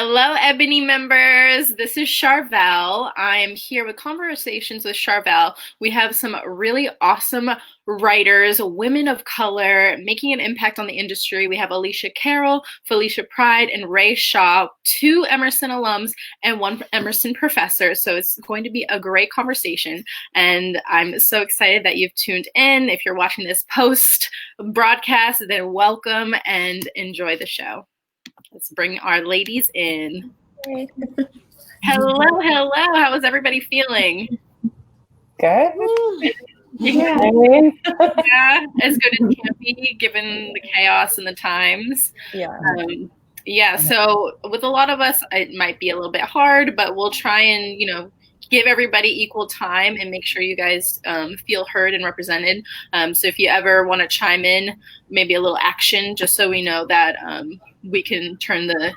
Hello, Ebony members. This is Charvelle. I am here with Conversations with Charvelle. We have some really awesome writers, women of color, making an impact on the industry. We have Alicia Carroll, Felicia Pride, and Ray Shaw, two Emerson alums and one Emerson professor. So it's going to be a great conversation. And I'm so excited that you've tuned in. If you're watching this post broadcast, then welcome and enjoy the show. Let's bring our ladies in. Hello. How is everybody feeling? Good. Yeah, as good as can be given the chaos and the times. So with a lot of us, it might be a little bit hard, but we'll try and, give everybody equal time and make sure you guys feel heard and represented. So if you ever want to chime in, maybe a little action, just so we know that we can turn the,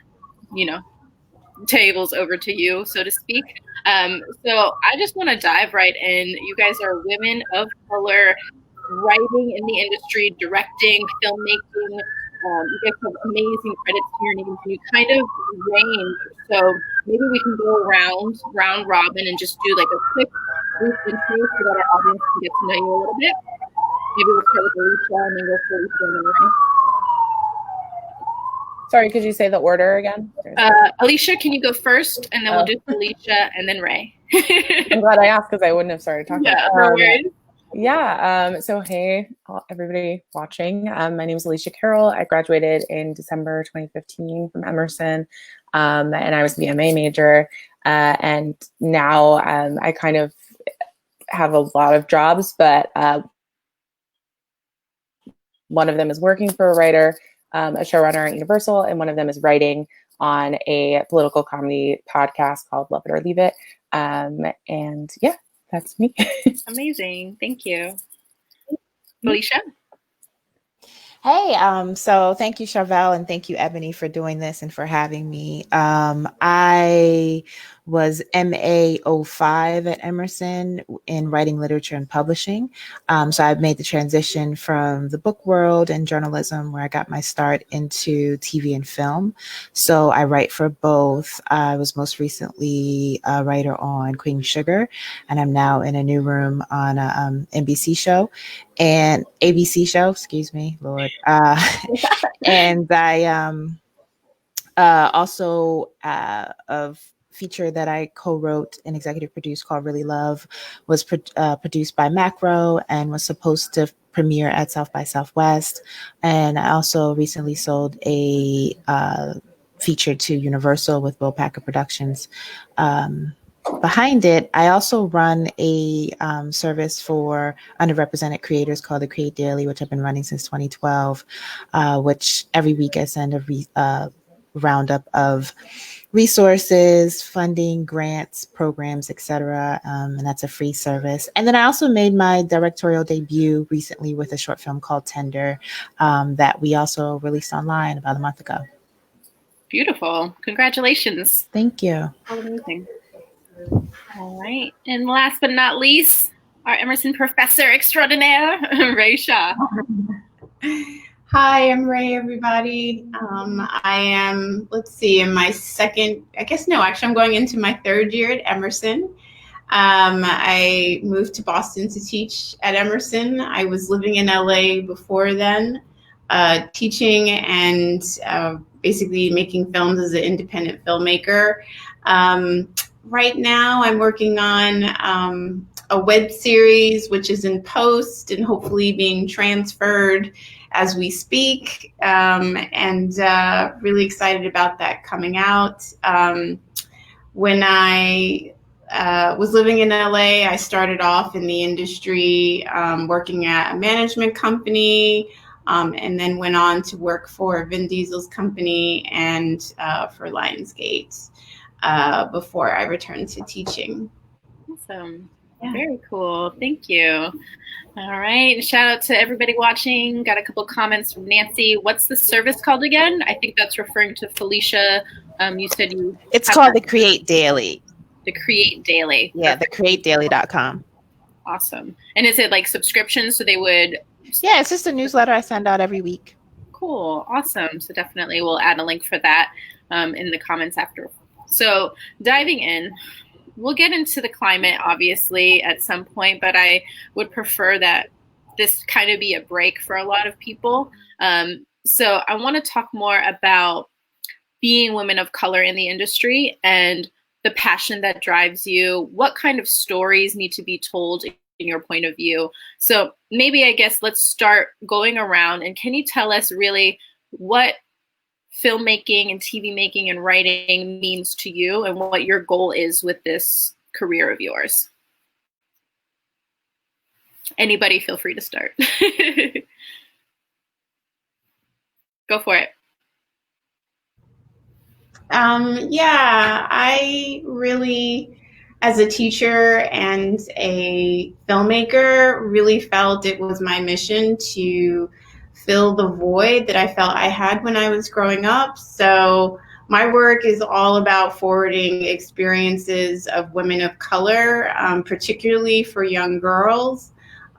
tables over to you, so to speak. So I just want to dive right in. You guys are women of color, writing in the industry, directing, filmmaking. You guys have amazing credits to your names. You kind of range. So maybe we can go round robin, and just do like a quick brief intro so that our audience can get to know you a little bit. Maybe we'll start with Alicia and then go for Alicia and then Ray. Sorry, could you say the order again? Alicia, can you go first? And then we'll do Felicia and then Ray. I'm glad I asked because I wouldn't have started talking. Yeah, no worries. So hey, everybody watching. My name is Alicia Carroll. I graduated in December 2015 from Emerson, and I was the MA major. And now I kind of have a lot of jobs, but one of them is working for a writer, a showrunner at Universal, and one of them is writing on a political comedy podcast called Love It or Leave It. And yeah, that's me. Amazing. Thank you. Felicia? Hey, so thank you, Charvelle, and thank you, Ebony, for doing this and for having me. I was MA 05 at Emerson in writing, literature, and publishing. So I've made the transition from the book world and journalism, where I got my start, into TV and film. So I write for both. I was most recently a writer on Queen Sugar, and I'm now in a new room on a NBC show. And ABC show, excuse me, Lord. And I also a feature that I co-wrote and executive produced called Really Love was produced by Macro and was supposed to premiere at South by Southwest. And I also recently sold a feature to Universal with Will Packer Productions. Behind it, I also run a service for underrepresented creators called the Create Daily, which I've been running since 2012, which every week I send a roundup of resources, funding, grants, programs, etc. And that's a free service. And then I also made my directorial debut recently with a short film called Tender that we also released online about a month ago. Beautiful. Congratulations. Thank you. Amazing. All right. And last but not least, our Emerson professor extraordinaire, Ray Shaw. Hi, I'm Ray, everybody. I am, in my I'm going into my third year at Emerson. I moved to Boston to teach at Emerson. I was living in LA before then, teaching and basically making films as an independent filmmaker. Right now, I'm working on a web series, which is in post and hopefully being transferred as we speak, and really excited about that coming out. When I was living in LA, I started off in the industry working at a management company, and then went on to work for Vin Diesel's company and for Lionsgate. Before I returned to teaching. Awesome. Yeah. Very cool. Thank you. All right. Shout out to everybody watching. Got a couple comments from Nancy. What's the service called again? I think that's referring to Felicia. You said you... It's called the Create Daily. The Create Daily. Yeah, the createdaily.com. Awesome. And is it like subscriptions? So they would... Yeah, it's just a newsletter I send out every week. Cool. Awesome. So definitely we'll add a link for that in the comments after. So diving in, we'll get into the climate obviously at some point, but I would prefer that this kind of be a break for a lot of people. So I want to talk more about being women of color in the industry and the passion that drives you. What kind of stories need to be told in your point of view? So maybe, I guess, let's start going around, and can you tell us really what filmmaking and TV making and writing means to you and what your goal is with this career of yours? Anybody feel free to start. Go for it. Yeah, I really, as a teacher and a filmmaker, really felt it was my mission to fill the void that I felt I had when I was growing up. So my work is all about forwarding experiences of women of color, particularly for young girls.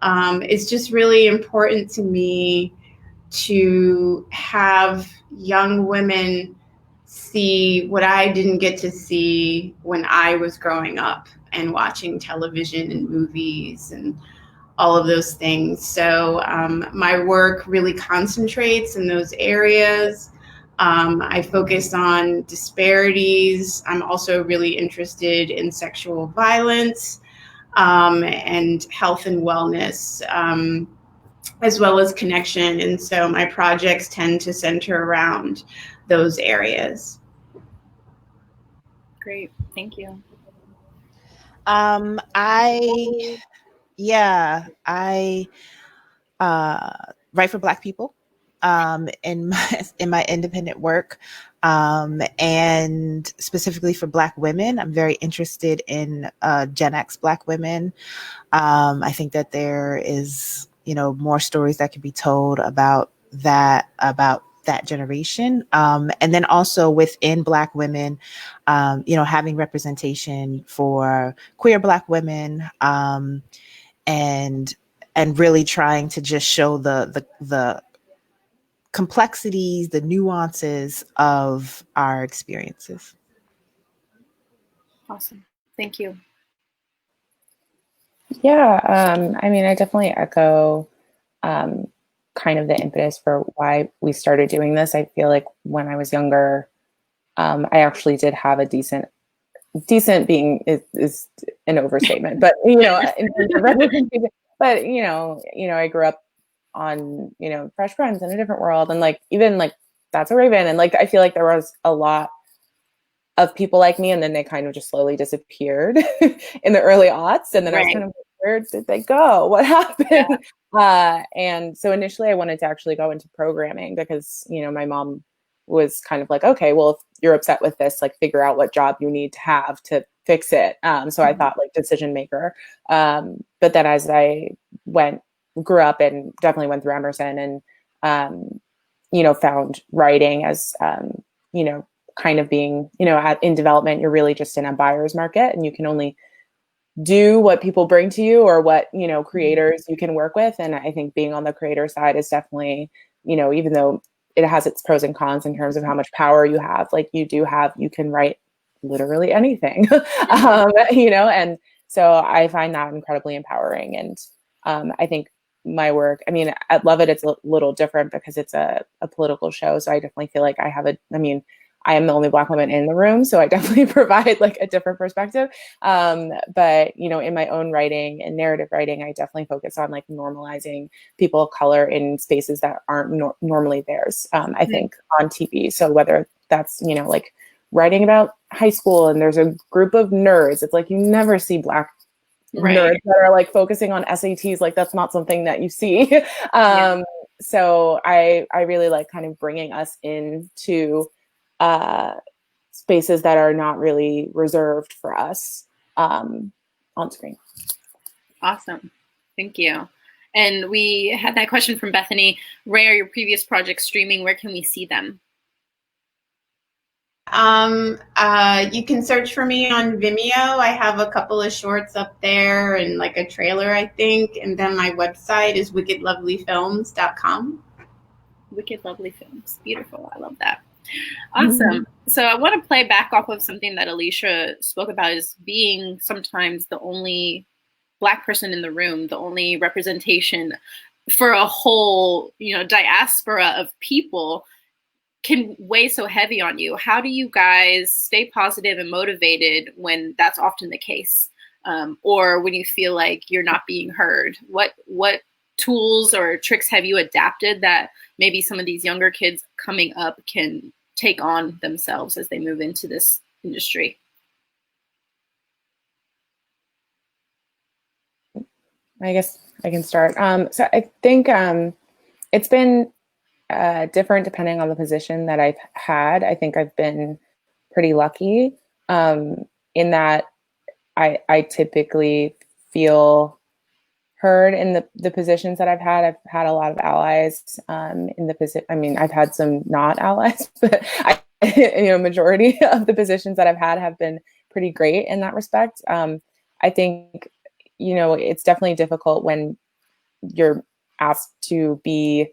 It's just really important to me to have young women see what I didn't get to see when I was growing up and watching television and movies and all of those things. So my work really concentrates in those areas. I focus on disparities. I'm also really interested in sexual violence and health and wellness, as well as connection. And so my projects tend to center around those areas. Great. Thank you. I write for Black people in my independent work, and specifically for Black women. I'm very interested in Gen X Black women. I think that there is, more stories that could be told about that generation. And then also within Black women, having representation for queer Black women, and really trying to just show the complexities, the nuances of our experiences. Awesome. Thank you. Yeah, I mean, I definitely echo kind of the impetus for why we started doing this. I feel like when I was younger, I actually did have a decent being is an overstatement, but in terms of representation, but I grew up on Fresh Prince in a different world, and even That's a Raven, and I feel like there was a lot of people like me, and then they kind of just slowly disappeared in the early aughts, and then I was kind of like, where did they go? What happened? Yeah. And so initially I wanted to actually go into programming because my mom was kind of like, okay, well, if you're upset with this, figure out what job you need to have to fix it. So I thought decision maker. But then as I grew up and definitely went through Emerson and, found writing as, kind of being, in development, you're really just in a buyer's market and you can only do what people bring to you or what, creators you can work with. And I think being on the creator side is definitely, even though it has its pros and cons in terms of how much power you have, you can write literally anything, and so I find that incredibly empowering. And I think my work, I love it. It's a little different because it's a political show. So I definitely feel like I am the only Black woman in the room, so I definitely provide a different perspective. But in my own writing and narrative writing, I definitely focus on normalizing people of color in spaces that aren't normally theirs. I think on TV. So whether that's writing about high school and there's a group of nerds, it's you never see Black nerds that are focusing on SATs. That's not something that you see. So I really like kind of bringing us into spaces that are not really reserved for us on screen. Awesome. Thank you. And we had that question from Bethany. Ray, are your previous projects streaming? Where can we see them? You can search for me on Vimeo. I have a couple of shorts up there and a trailer, I think. And then my website is wickedlovelyfilms.com. Wicked Lovely Films. Beautiful. I love that. Awesome. So I want to play back off of something that Alicia spoke about, is being sometimes the only Black person in the room, the only representation for a whole, diaspora of people, can weigh so heavy on you. How do you guys stay positive and motivated when that's often the case? Or when you feel like you're not being heard? What tools or tricks have you adapted that maybe some of these younger kids coming up can take on themselves as they move into this industry? I guess I can start. So I think it's been different depending on the position that I've had. I think I've been pretty lucky in that I typically feel heard in the positions that I've had. I've had a lot of allies in the position. I mean, I've had some not allies, but majority of the positions that I've had have been pretty great in that respect. I think, it's definitely difficult when you're asked to be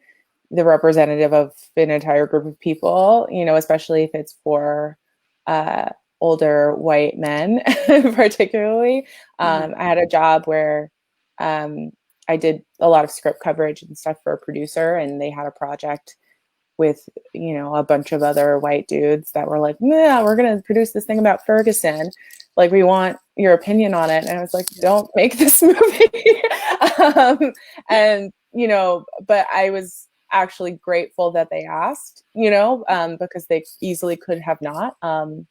the representative of an entire group of people, especially if it's for older white men, particularly. I had a job where I did a lot of script coverage and stuff for a producer, and they had a project with, a bunch of other white dudes that were like, yeah, we're going to produce this thing about Ferguson. Like, we want your opinion on it. And I was like, don't make this movie. But I was actually grateful that they asked, because they easily could have not. And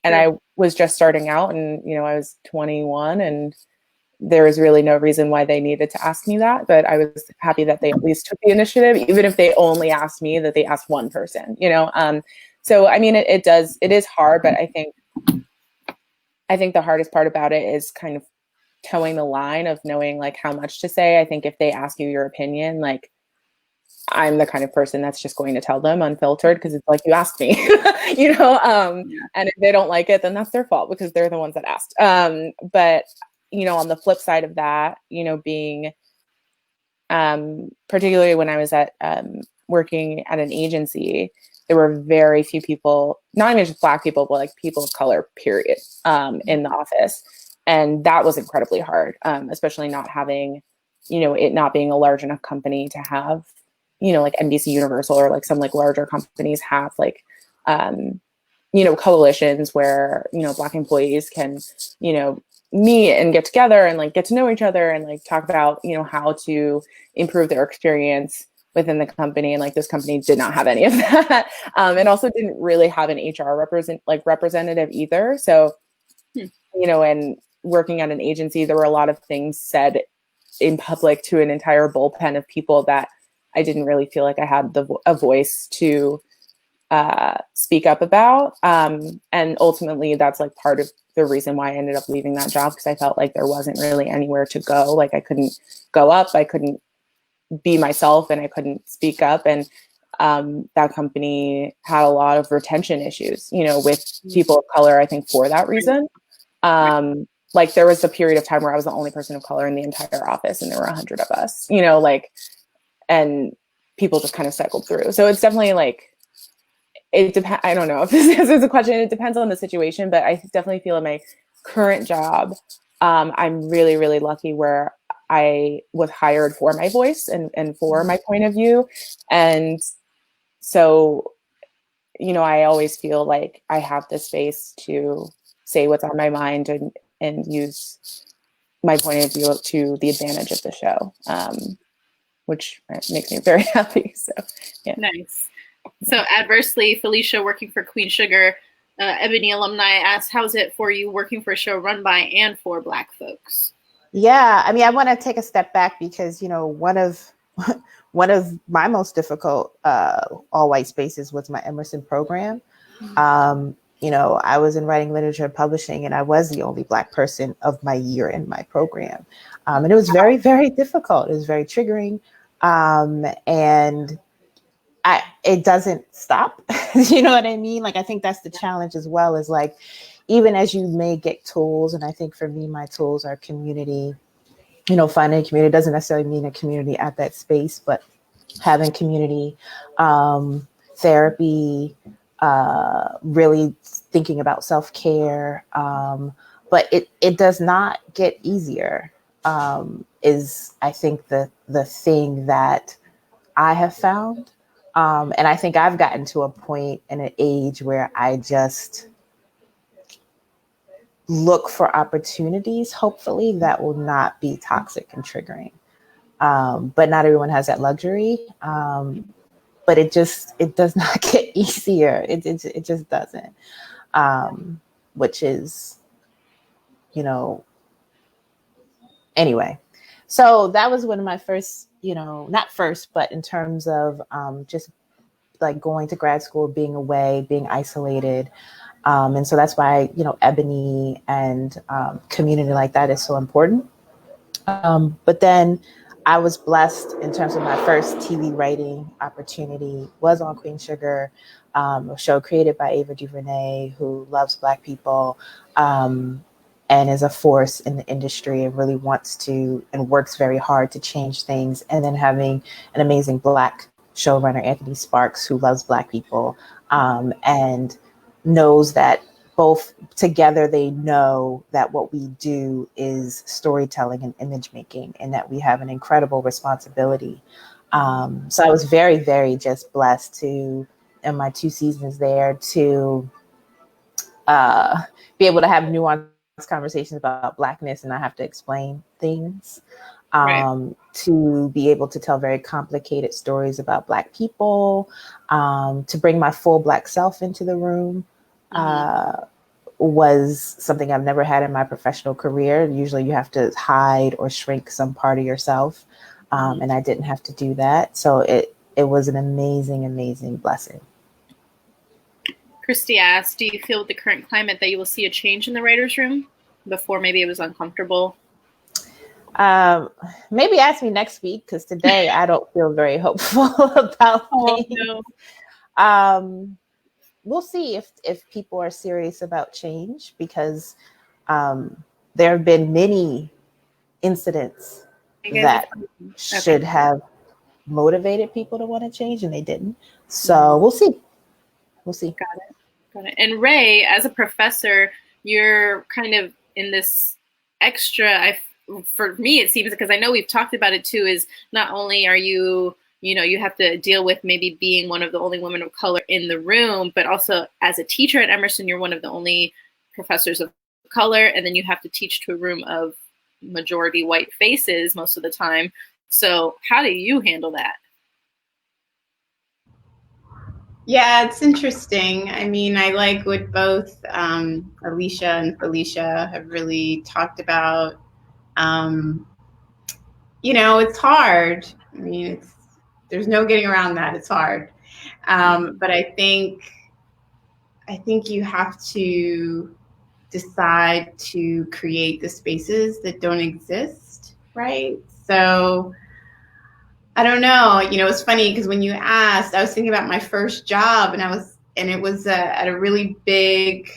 I was just starting out, and, I was 21, and there was really no reason why they needed to ask me that, but I was happy that they at least took the initiative, even if they only asked me, that they asked one person, So, I mean, it is hard, but I think the hardest part about it is kind of towing the line of knowing like how much to say. I think if they ask you your opinion, like, I'm the kind of person that's just going to tell them unfiltered, because it's like, you asked me, and if they don't like it, then that's their fault, because they're the ones that asked. But on the flip side of that, being, particularly when I was at, working at an agency, there were very few people, not even just Black people, but like people of color, period, in the office. And that was incredibly hard, especially not having, it not being a large enough company to have, like NBC Universal or like some like larger companies have like, coalitions where, Black employees can, meet and get together and like get to know each other and like talk about, how to improve their experience within the company. And like, this company did not have any of that. And also didn't really have an HR representative either. So, and working at an agency, there were a lot of things said in public to an entire bullpen of people that I didn't really feel like I had a voice to speak up about. And ultimately that's like part of the reason why I ended up leaving that job, because I felt like there wasn't really anywhere to go. Like, I couldn't go up, I couldn't be myself, and I couldn't speak up. And that company had a lot of retention issues, with people of color, I think for that reason. Like, there was a period of time where I was the only person of color in the entire office, and there were 100 of us, and people just kind of cycled through. So it's definitely like, it depends. I don't know if this answers the question. It depends on the situation, but I definitely feel in my current job, I'm really, really lucky where I was hired for my voice and for my point of view. And so, I always feel like I have the space to say what's on my mind and use my point of view to the advantage of the show, which makes me very happy. So, yeah. Nice. So adversely, Felicia, working for Queen Sugar, Ebony alumni, asked, how is it for you working for a show run by and for Black folks? Yeah, I mean, I want to take a step back because, one of my most difficult all white spaces was my Emerson program. I was in writing, literature, and publishing, and I was the only Black person of my year in my program. And it was very, very difficult. It was very triggering. And it doesn't stop. You know what I mean? Like, I think that's the challenge as well, is like, even as you may get tools, and I think for me, my tools are community, finding a community doesn't necessarily mean a community at that space, but having community, therapy, really thinking about self-care. But it does not get easier, is I think the thing that I have found. And I think I've gotten to a point in an age where I just look for opportunities, hopefully, that will not be toxic and triggering. But not everyone has that luxury. But it does not get easier. It just doesn't. Which is, anyway. So that was one of my first, not first, but in terms of just like going to grad school, being away, being isolated. And so that's why, EBONI and community like that is so important. But then I was blessed in terms of my first TV writing opportunity was on Queen Sugar, a show created by Ava DuVernay, who loves Black people and is a force in the industry and really wants to and works very hard to change things. And then having an amazing Black showrunner, Anthony Sparks, who loves Black people and knows that both together, they know that what we do is storytelling and image making, and that we have an incredible responsibility. So I was very, very just blessed to, in my 2 seasons there, to be able to have nuanced conversations about Blackness and not have to explain things. Right. To be able to tell very complicated stories about Black people, to bring my full Black self into the room. Was something I've never had in my professional career. Usually you have to hide or shrink some part of yourself. And I didn't have to do that. So it was an amazing, amazing blessing. Christy asked, do you feel with the current climate that you will see a change in the writer's room? Before maybe it was uncomfortable. Maybe ask me next week, because today I don't feel very hopeful about things. No. We'll see if people are serious about change, because there have been many incidents that should have motivated people to want to change, and they didn't. So we'll see. We'll see. Got it. And Ray, as a professor, you're kind of in this extra, for me it seems, because I know we've talked about it too, is not only are you you have to deal with maybe being one of the only women of color in the room, but also as a teacher at Emerson, you're one of the only professors of color, and then you have to teach to a room of majority white faces most of the time. So how do you handle that? Yeah, it's interesting. I mean, I like what both Alicia and Felicia have really talked about. It's hard. I mean, there's no getting around that. It's hard. But I think you have to decide to create the spaces that don't exist, right? So I don't know. It's funny because when you asked, I was thinking about my first job, and it was at a really big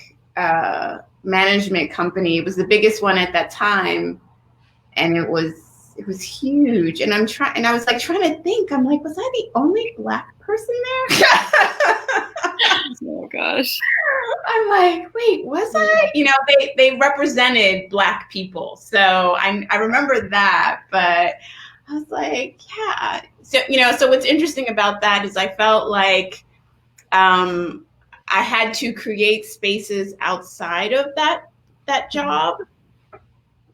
management company. It was the biggest one at that time, and it was huge. And I was like trying to think. I'm like, was I the only Black person there? Oh gosh. I'm like, wait, was I? They represented Black people, so I remember that, but I was like, yeah. So what's interesting about that is I felt like I had to create spaces outside of that job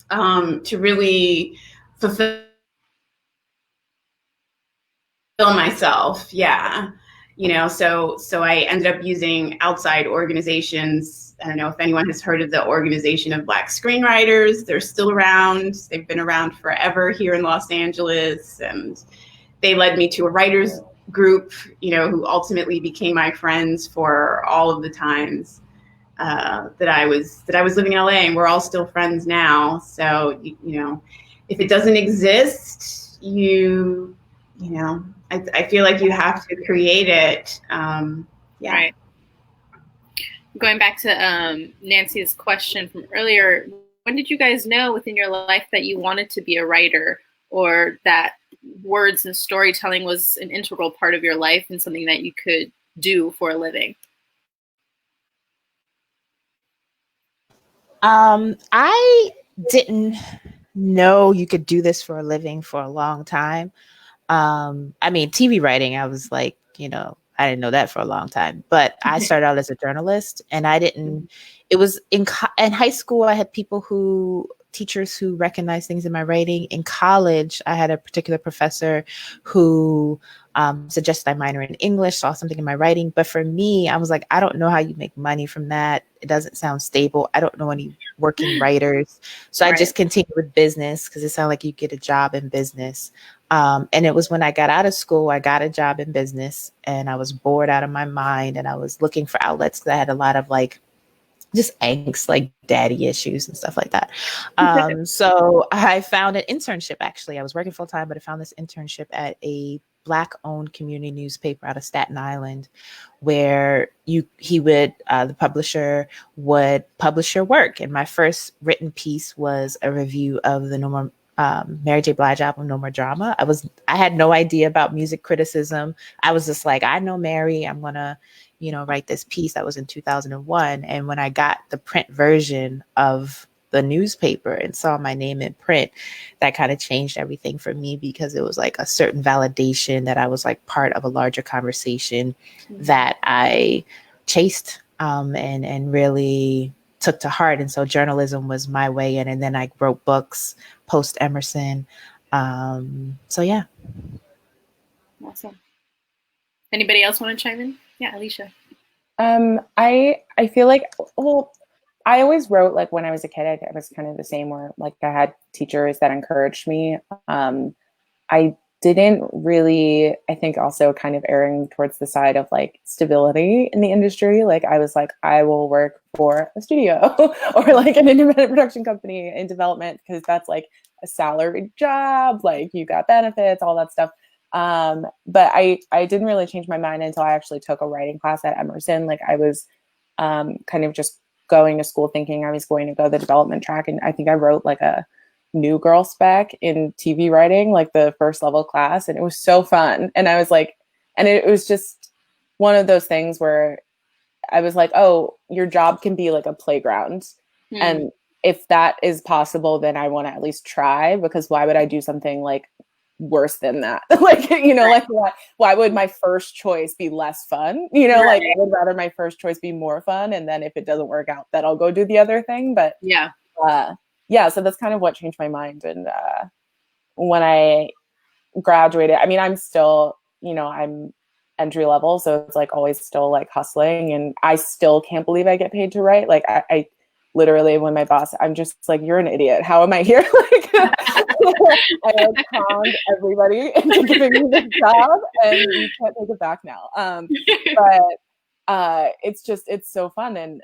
to really fulfill myself. Yeah. So I ended up using outside organizations. I don't know if anyone has heard of the Organization of Black Screenwriters. They're still around. They've been around forever here in Los Angeles. And they led me to a writers group, who ultimately became my friends for all of the times that I was living in LA, and we're all still friends now. So, if it doesn't exist, I feel like you have to create it. Yeah. Right. Going back to Nancy's question from earlier, when did you guys know within your life that you wanted to be a writer? or that words and storytelling was an integral part of your life and something that you could do for a living? I didn't know you could do this for a living for a long time. I mean, TV writing, I was like, I didn't know that for a long time, but I started out as a journalist, and I didn't, it was in high school, I had teachers who recognized things in my writing. In college, I had a particular professor who suggested I minor in English, saw something in my writing. But for me, I was like, I don't know how you make money from that. It doesn't sound stable. I don't know any working writers. So I just continued with business because it sounded like you get a job in business. And it was when I got out of school, I got a job in business, and I was bored out of my mind, and I was looking for outlets because I had a lot of just angst, like daddy issues and stuff like that. So I found an internship. Actually, I was working full time, but I found this internship at a Black-owned community newspaper out of Staten Island, where the publisher would publish your work. And my first written piece was a review of the Mary J. Blige album, No More Drama. I had no idea about music criticism. I was just like, I know Mary, I'm gonna, write this piece. That was in 2001. And when I got the print version of the newspaper and saw my name in print, that kind of changed everything for me, because it was like a certain validation that I was like part of a larger conversation that I chased and really took to heart. And so journalism was my way in. And then I wrote books post Emerson. So yeah. Awesome. Anybody else want to chime in? Yeah, Alicia. I feel like, well, I always wrote, like when I was a kid, I was kind of the same, where like I had teachers that encouraged me. I didn't really, I think also kind of erring towards the side of like stability in the industry. Like I was like, I will work for a studio or like an independent production company in development, because that's like a salaried job, like you got benefits, all that stuff. But I didn't really change my mind until I actually took a writing class at Emerson. Like I was kind of just going to school thinking I was going to go the development track. And I think I wrote like a new girl spec in TV writing, like the first level class. And it was so fun. And I was like, and it was just one of those things where I was like, oh, your job can be like a playground. And if that is possible, then I want to at least try, because why would I do something like worse than that? Like, like why would my first choice be less fun? Like I would rather my first choice be more fun. And then if it doesn't work out, then I'll go do the other thing. But so that's kind of what changed my mind. And when I graduated, I mean, I'm still, I'm entry level. So it's like always still like hustling. And I still can't believe I get paid to write. Like I literally, when my boss, I'm just like, you're an idiot. How am I here? Like, I like conned everybody into giving me the job, and you can't take it back now. But it's so fun. And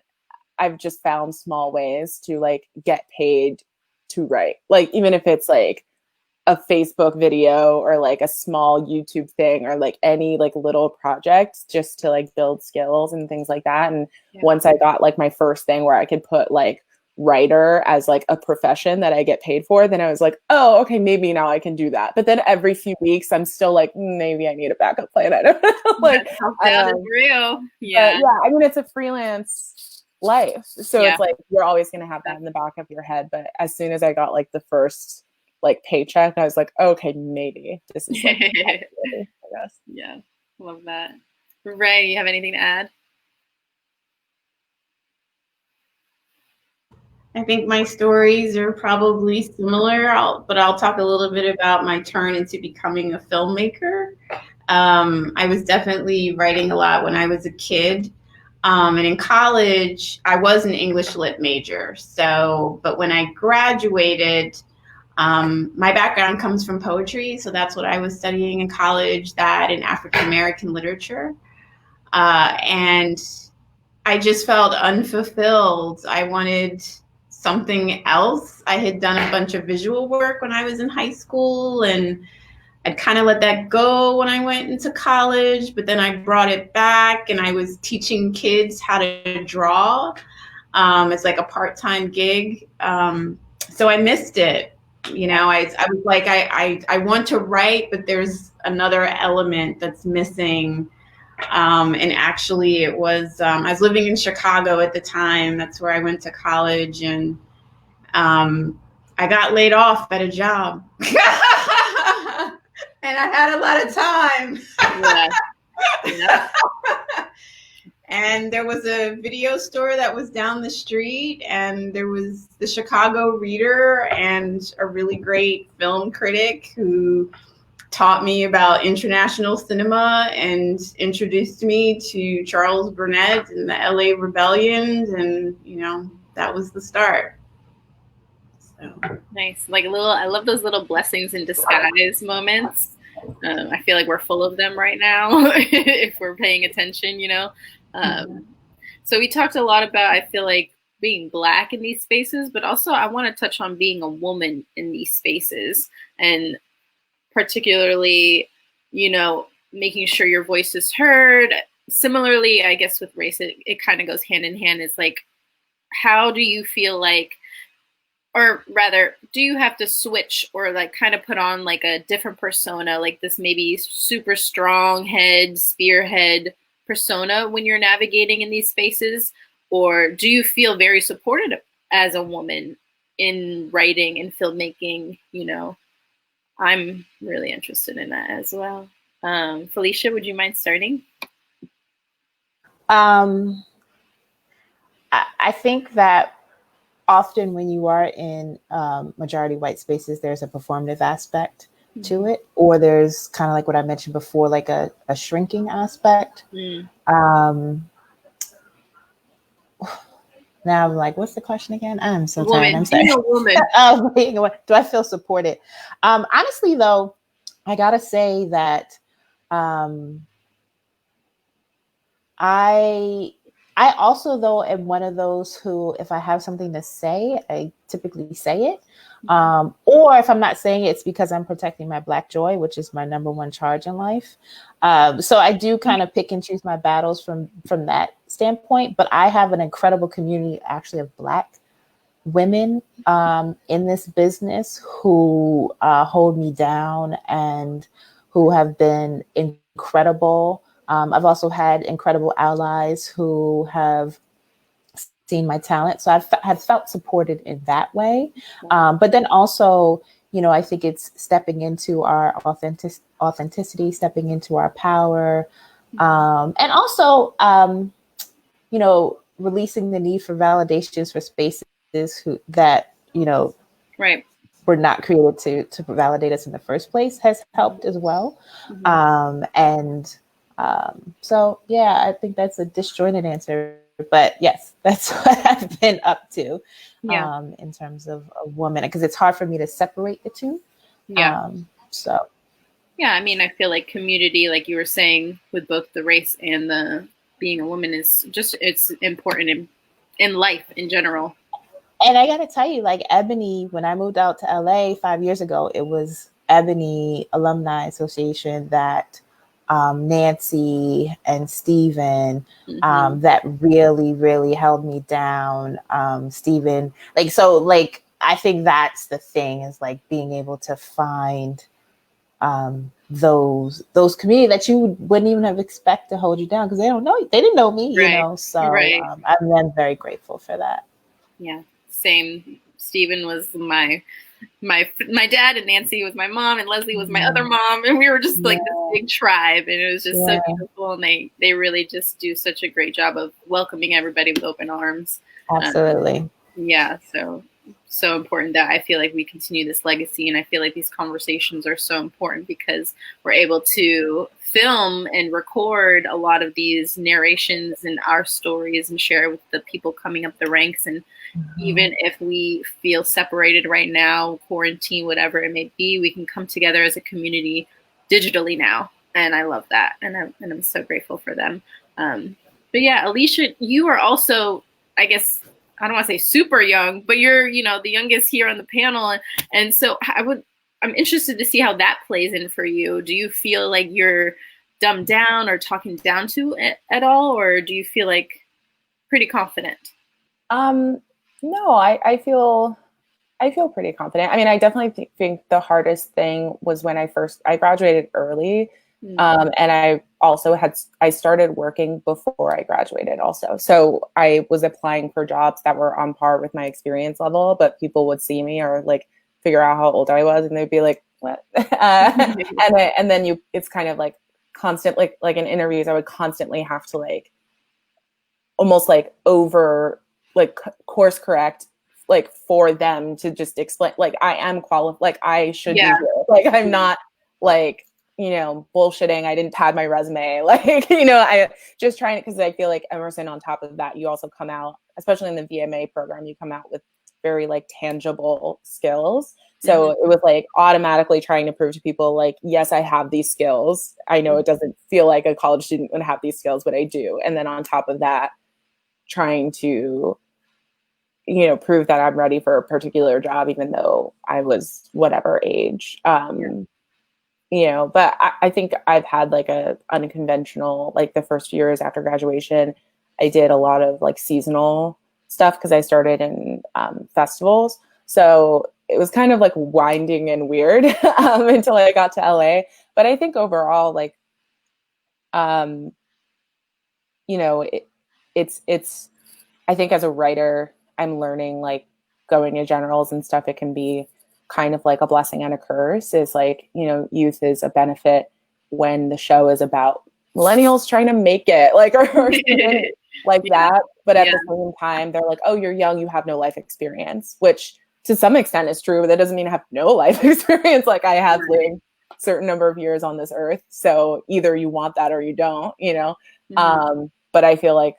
I've just found small ways to like get paid to write. Like, even if it's like a Facebook video or like a small YouTube thing or like any like little project, just to like build skills and things like that. And once I got like my first thing where I could put like writer as like a profession that I get paid for, then I was like, oh, okay, maybe now I can do that. But then every few weeks I'm still like, maybe I need a backup plan. I don't know. Like, that is real. Yeah. I mean, it's a freelance life. So it's like, you're always going to have that in the back of your head. But as soon as I got like the first like paycheck, I was like, okay, maybe this is like, I guess. Yeah. Love that. Ray, you have anything to add? I think my stories are probably similar, but I'll talk a little bit about my turn into becoming a filmmaker. I was definitely writing a lot when I was a kid. And in college, I was an English lit major. But when I graduated, my background comes from poetry. So that's what I was studying in college, that and African-American literature. And I just felt unfulfilled. I wanted something else. I had done a bunch of visual work when I was in high school, and I'd kind of let that go when I went into college, but then I brought it back and I was teaching kids how to draw. It's like a part-time gig. So I missed it. You know, I was like, I want to write, but there's another element that's missing. And actually, it was, I was living in Chicago at the time. That's where I went to college. And I got laid off at a job. And I had a lot of time. Yeah. Yeah. And there was a video store that was down the street, and there was the Chicago Reader and a really great film critic who taught me about international cinema and introduced me to Charles Burnett and the LA Rebellions, and you know, that was the start. So Nice. Like I love those little blessings in disguise moments. I feel like we're full of them right now if we're paying attention, you know. So we talked a lot about, I feel like, being Black in these spaces, but also I want to touch on being a woman in these spaces, and particularly, you know, making sure your voice is heard. Similarly, I guess with race, it kind of goes hand in hand. It's like, how do you feel like, or rather, do you have to switch or like kind of put on like a different persona, like this maybe super strong head, spearhead persona when you're navigating in these spaces? Or do you feel very supported as a woman in writing and filmmaking? You know, I'm really interested in that as well. Felicia, would you mind starting? I think that often when you are in majority white spaces, there's a performative aspect to it, or there's kind of like what I mentioned before, like a shrinking aspect. Now I'm like, what's the question again? I'm so tired. I'm sorry. Being a woman. Do I feel supported? Honestly, though, I gotta say that I also, though, am one of those who, if I have something to say, I typically say it. Or if I'm not saying it, it's because I'm protecting my Black joy, which is my number one charge in life. So I do kind of pick and choose my battles from that standpoint. But I have an incredible community, actually, of Black women in this business who hold me down and who have been incredible. I've also had incredible allies who have seen my talent. So have felt supported in that way. But then also, you know, I think it's stepping into our authenticity, stepping into our power. And also, you know, releasing the need for validations for spaces that, you know, right, were not created to validate us in the first place has helped as well. So, yeah, I think that's a disjointed answer. But yes, that's what I've been up to in terms of a woman, because it's hard for me to separate the two. So. Yeah, I mean, I feel like community, like you were saying, with both the race and the being a woman is just, it's important in life in general. And I got to tell you, like EBONI, when I moved out to LA 5 years ago, it was EBONI Alumni Association that Nancy and Steven that really, really held me down. Steven, I think that's the thing, is like being able to find those community that you wouldn't even have expect to hold you down, because they didn't know me, you know. So I'm very grateful for that. Yeah, same. Steven was my dad, and Nancy was my mom, and Leslie was my other mom, and we were just like this big tribe, and it was just so beautiful. And they really just do such a great job of welcoming everybody with open arms. Absolutely. So important that I feel like we continue this legacy, and I feel like these conversations are so important because we're able to film and record a lot of these narrations and our stories and share with the people coming up the ranks. And even if we feel separated right now, quarantine, whatever it may be, we can come together as a community digitally now. And I love that. And I'm so grateful for them. But yeah, Alicia, you are also, I guess, I don't want to say super young, but you're, you know, the youngest here on the panel. And so I'm interested to see how that plays in for you. Do you feel like you're dumbed down or talking down to it at all? Or do you feel like pretty confident? No, I feel I feel pretty confident. I mean, I definitely think the hardest thing was when I graduated early. And I started working before I graduated also. So I was applying for jobs that were on par with my experience level, but people would see me or like figure out how old I was and they'd be like, what? And then it's kind of like constant, like in interviews, I would constantly have to like almost like course correct, like for them to just explain, like I am qualified, like I should be here. Like I'm not like, bullshitting. I didn't pad my resume. Like, I just trying it because I feel like Emerson, on top of that, you also come out, especially in the VMA program, you come out with very like tangible skills. So it was like automatically trying to prove to people like, yes, I have these skills. I know it doesn't feel like a college student would have these skills, but I do. And then on top of that, trying to, prove that I'm ready for a particular job, even though I was whatever age. But I think I've had like a unconventional, like the first years after graduation, I did a lot of like seasonal stuff because I started in festivals. So it was kind of like winding and weird until I got to LA. But I think overall, like, it's, I think as a writer, I'm learning like going to generals and stuff, it can be kind of like a blessing and a curse. Is like, youth is a benefit when the show is about millennials trying to make it, like, or something like that. But at the same time, they're like, oh, you're young, you have no life experience, which to some extent is true, but that doesn't mean I have no life experience. Like I have lived a certain number of years on this earth. So either you want that or you don't, but I feel like,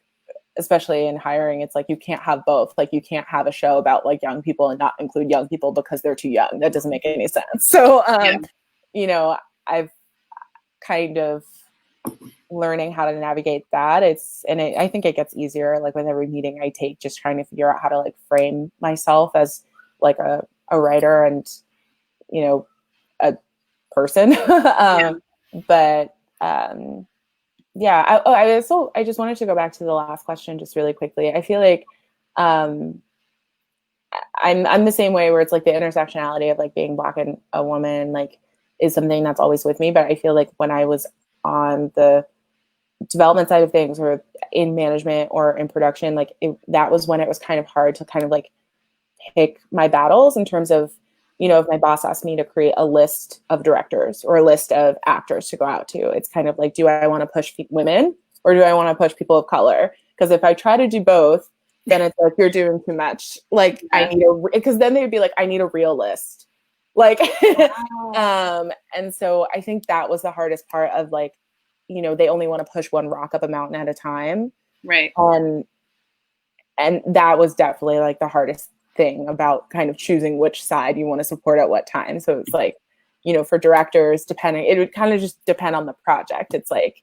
especially in hiring, it's like you can't have both. Like you can't have a show about like young people and not include young people because they're too young. That doesn't make any sense. So, I've kind of learning how to navigate that. I think it gets easier like with every meeting I take, just trying to figure out how to like frame myself as like a writer and, a person. But I just wanted to go back to the last question just really quickly. I feel like I'm the same way, where it's like the intersectionality of like being Black and a woman like is something that's always with me. But I feel like when I was on the development side of things or in management or in production, like that was when it was kind of hard to kind of like pick my battles in terms of, if my boss asked me to create a list of directors or a list of actors to go out to, it's kind of like, do I want to push women or do I want to push people of color? Because if I try to do both, then it's like, you're doing too much. Like I need because then they would be like, I need a real list. Like, and so I think that was the hardest part of like, they only want to push one rock up a mountain at a time. Right. And that was definitely like the hardest thing about kind of choosing which side you want to support at what time. So it's like, for directors, it would kind of just depend on the project. It's like,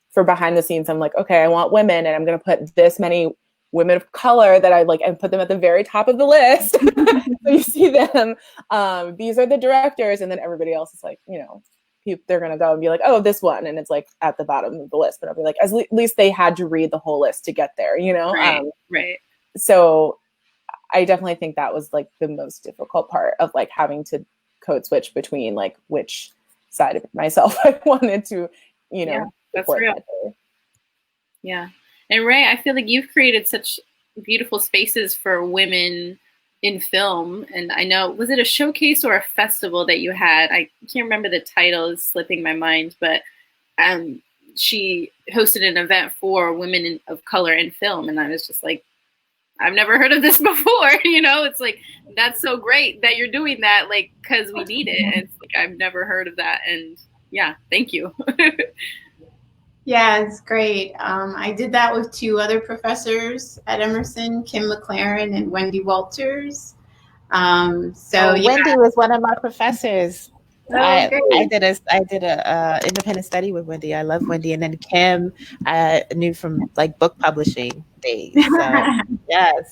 for behind the scenes, I'm like, okay, I want women and I'm going to put this many women of color that I like and put them at the very top of the list. So you see them, these are the directors. And then everybody else is like, they're going to go and be like, oh, this one. And it's like at the bottom of the list, but I'll be like, at least they had to read the whole list to get there, Right. So I definitely think that was like the most difficult part of like having to code switch between like which side of myself I wanted to, that's real. Yeah. And Ray, I feel like you've created such beautiful spaces for women in film. And I know, was it a showcase or a festival that you had? I can't remember the title, is slipping my mind, but she hosted an event for women of color in film. And I was just like, I've never heard of this before. It's like, that's so great that you're doing that, like, because we need it. And it's like, I've never heard of that. And yeah, thank you. Yeah, it's great. I did that with two other professors at Emerson, Kim McLaren and Wendy Walters. Wendy was one of my professors. I did a independent study with Wendy. I love Wendy, and then Kim I knew from like book publishing days. So yes.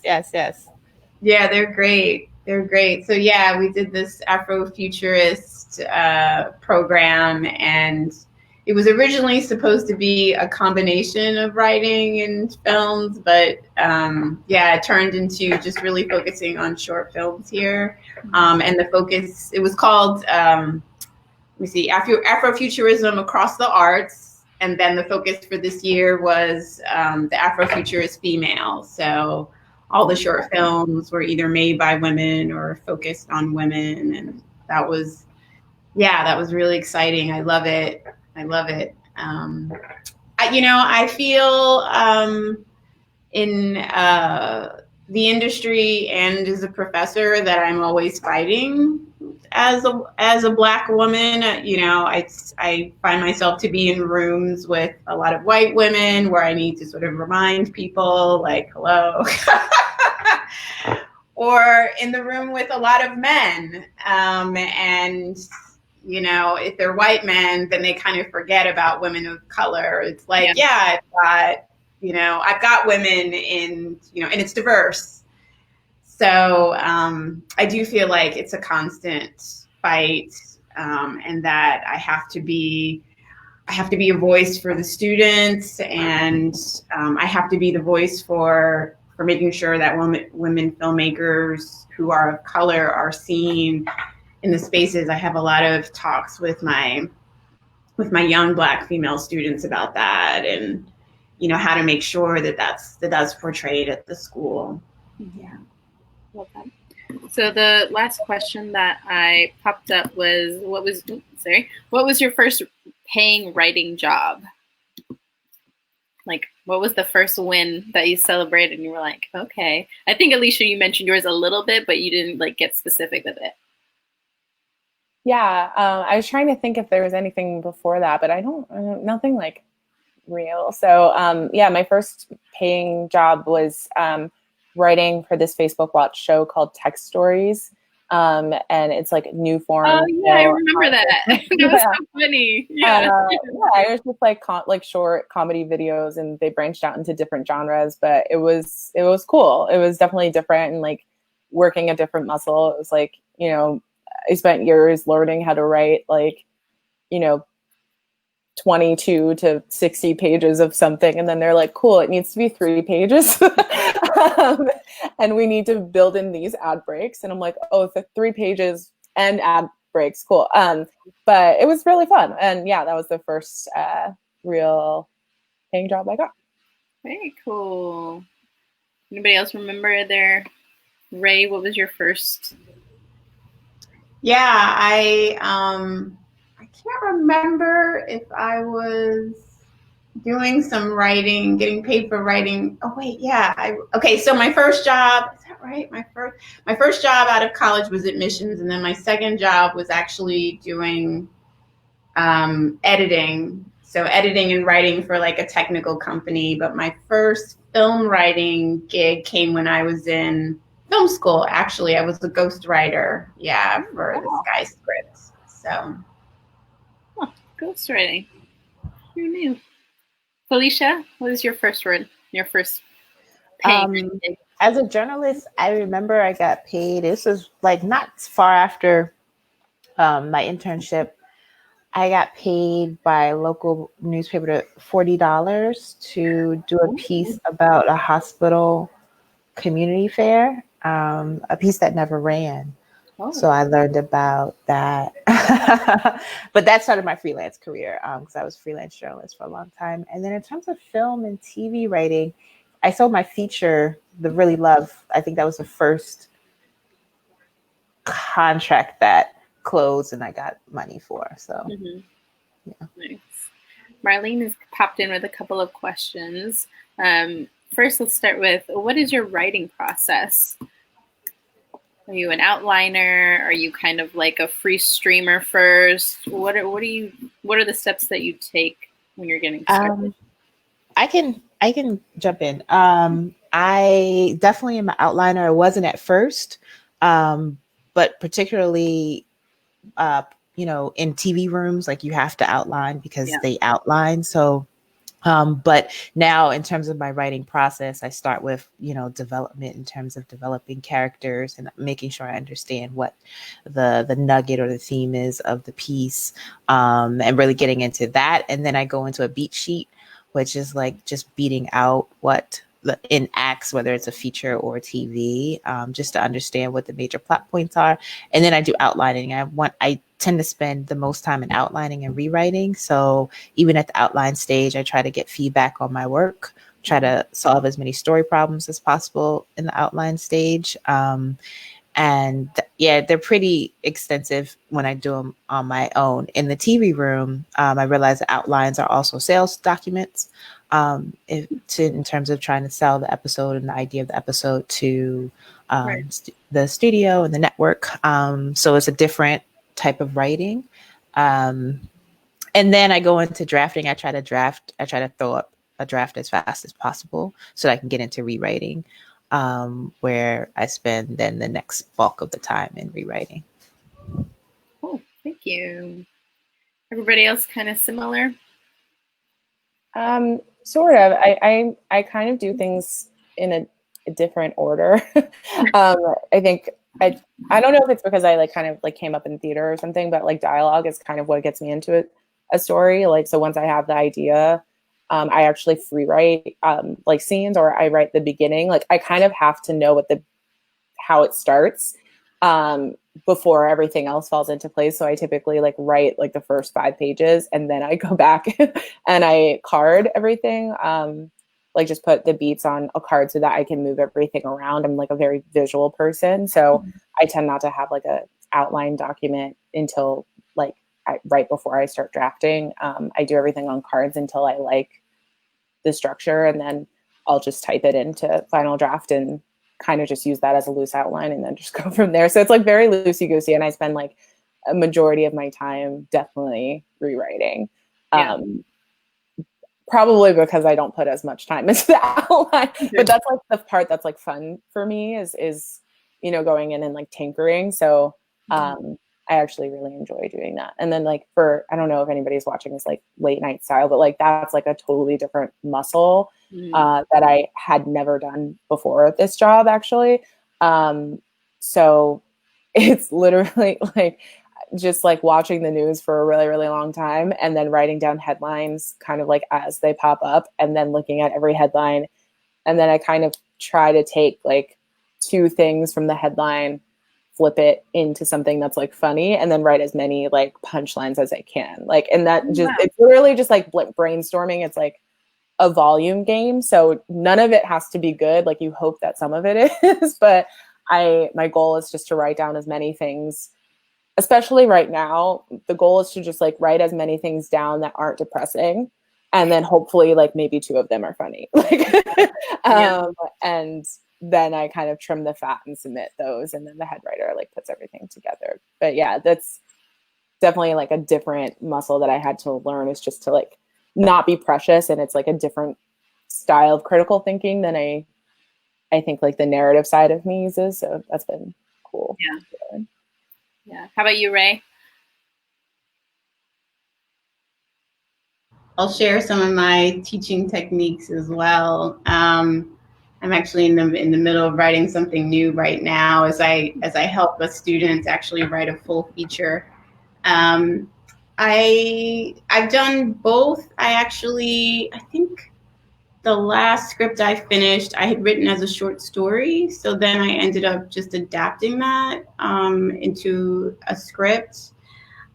Yeah, they're great. So yeah, we did this Afrofuturist program, and it was originally supposed to be a combination of writing and films, but yeah, it turned into just really focusing on short films here. And the focus, it was called, let me see, Afrofuturism Across the Arts. And then the focus for this year was the Afrofuturist female. So all the short films were either made by women or focused on women. And that was, yeah, that was really exciting. I love it. I love it. I feel in the industry and as a professor that I'm always fighting as a Black woman. You know, I find myself to be in rooms with a lot of white women where I need to sort of remind people, like, hello. Or in the room with a lot of men, and you know, if they're white men, then they kind of forget about women of color. It's like, yeah, I've got women in, and it's diverse. So I do feel like it's a constant fight, and that I have to be a voice for the students, and I have to be the voice for making sure that women filmmakers who are of color are seen in the spaces. I have a lot of talks with my young Black female students about that, and how to make sure that that's portrayed at the school. Yeah, love that. So the last question that I popped up was, what was your first paying writing job? Like, what was the first win that you celebrated and you were like, okay? I think, Alicia, you mentioned yours a little bit, but you didn't like get specific with it. Yeah, I was trying to think if there was anything before that, but nothing like real. So yeah, my first paying job was writing for this Facebook Watch show called Text Stories. And it's like new form. Oh yeah, I remember that. That was so funny. Yeah. Yeah, it was just like short comedy videos, and they branched out into different genres, but it was cool. It was definitely different, and like working a different muscle. It was like, I spent years learning how to write 22 to 60 pages of something, and then they're like, cool, it needs to be 3 pages. And we need to build in these ad breaks. And I'm like, oh, the 3 pages and ad breaks, cool. But it was really fun. And yeah, that was the first real paying job I got. Very cool. Anybody else remember Ray, what was your first? Yeah, I can't remember if I was doing some writing, getting paid for writing. Oh wait, yeah. Okay, so my first job, is that right? My first job out of college was admissions, and then my second job was actually doing editing. So editing and writing for like a technical company. But my first film writing gig came when I was in film school. Actually, I was a ghostwriter, for this guy's script. So ghostwriting. Who knew? Felicia, what is your first word? Your first paying? As a journalist, I remember I got paid. This was like not far after my internship. I got paid by a local newspaper $40 to do a piece about a hospital community fair, a piece that never ran. So I learned about that. But that started my freelance career because I was a freelance journalist for a long time. And then in terms of film and TV writing, I sold my feature, The Really Love. I think that was the first contract that closed and I got money for. So, yeah. Nice. Marlene has popped in with a couple of questions. First, let's start with, what is your writing process? Are you an outliner? Are you kind of like a free streamer first? What are the steps that you take when you're getting started? I can jump in. I definitely am an outliner. I wasn't at first, but particularly, in TV rooms, like you have to outline because they outline. So But now in terms of my writing process, I start with, development in terms of developing characters and making sure I understand what the nugget or the theme is of the piece, and really getting into that. And then I go into a beat sheet, which is like just beating out what in acts, whether it's a feature or TV, just to understand what the major plot points are. And then I do outlining. I tend to spend the most time in outlining and rewriting. So even at the outline stage, I try to get feedback on my work, try to solve as many story problems as possible in the outline stage. They're pretty extensive when I do them on my own. In the TV room, I realize the outlines are also sales documents, in terms of trying to sell the episode and the idea of the episode to the studio and the network. So it's a different type of writing. And then I go into drafting. I try to throw up a draft as fast as possible so that I can get into rewriting, where I spend then the next bulk of the time in rewriting. Cool, thank you. Everybody else kind of similar? Sort of. I kind of do things in a different order. I think I don't know if it's because I kind of came up in theater or something, but dialogue is kind of what gets me into a story. So once I have the idea, I actually free write scenes, or I write the beginning. I kind of have to know how it starts before everything else falls into place. So I typically write the first 5 pages, and then I go back and I card everything. Just put the beats on a card so that I can move everything around. I'm a very visual person, so I tend not to have a outline document until right before I start drafting. I do everything on cards until I like the structure, and then I'll just type it into Final Draft and kind of just use that as a loose outline and then just go from there. So it's very loosey-goosey, and I spend a majority of my time definitely rewriting. Yeah. Probably because I don't put as much time into the outline, but that's the part that's fun for me is going in and tinkering. So I actually really enjoy doing that. And then I don't know if anybody's watching this late night style, but that's a totally different muscle that I had never done before this job actually. So it's literally just watching the news for a really, really long time and then writing down headlines kind of as they pop up, and then looking at every headline. And then I kind of try to take 2 things from the headline, flip it into something that's funny, and then write as many punchlines as I can. And that it's literally just brainstorming. It's a volume game. So none of it has to be good. You hope that some of it is, but my goal is just to write down as many things. Especially right now, the goal is to just write as many things down that aren't depressing, and then hopefully maybe 2 of them are funny. And then I kind of trim the fat and submit those, and then the head writer puts everything together. But yeah, that's definitely a different muscle that I had to learn, is just to not be precious, and it's a different style of critical thinking than I think the narrative side of me uses. So that's been cool. Yeah. Yeah. How about you, Ray? I'll share some of my teaching techniques as well. I'm actually in the middle of writing something new right now as I help a student actually write a full feature. I've done both. I think the last script I finished, I had written as a short story. So then I ended up just adapting that into a script.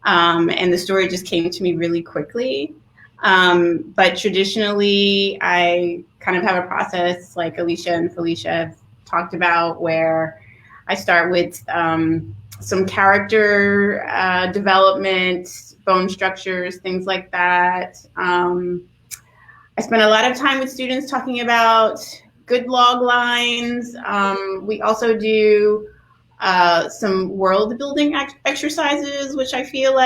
And the story just came to me really quickly. But traditionally, I kind of have a process like Alicia and Felicia have talked about, where I start with some character development, bone structures, things like that. I spend a lot of time with students talking about good log lines. We also do some world building exercises, which I feel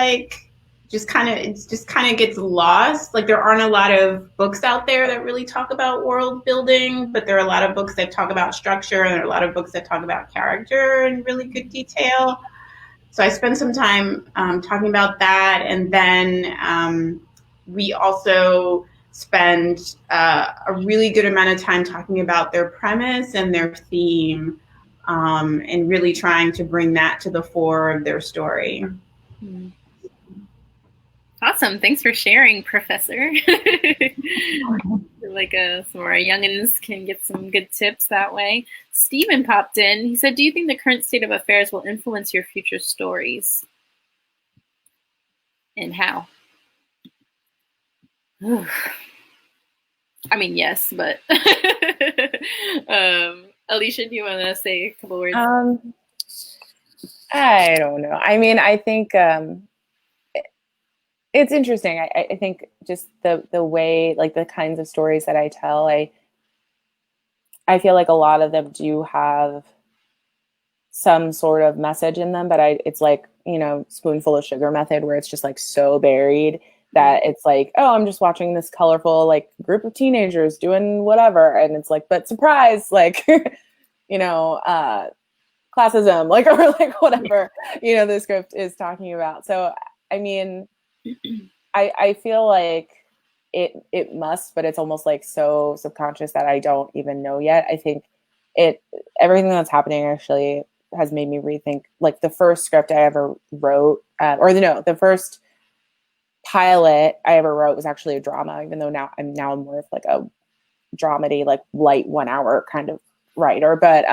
just kind of gets lost. There aren't a lot of books out there that really talk about world building, but there are a lot of books that talk about structure, and there are a lot of books that talk about character in really good detail. So I spend some time talking about that, and then we also spend a really good amount of time talking about their premise and their theme, and really trying to bring that to the fore of their story. Awesome. Thanks for sharing, Professor. Like some of our youngins can get some good tips that way. Stephen popped in. He said, do you think the current state of affairs will influence your future stories? And how? I mean, yes, but Alicia, do you want to say a couple words? I don't know. I mean, I think it's interesting. I think just the way, like the kinds of stories that I tell, I feel like a lot of them do have some sort of message in them, but it's like, you know, spoonful of sugar method, where it's just like so buried that it's like, oh, I'm just watching this colorful like group of teenagers doing whatever, and it's like, but surprise, like, you know, classism, like, or like whatever, you know, the script is talking about. So I mean, I feel like it must, but it's almost like so subconscious that I don't even know yet. I think everything that's happening actually has made me rethink, like the first script I ever wrote, the first pilot I ever wrote was actually a drama, even though now I'm more of like a dramedy, like light 1 hour kind of writer. But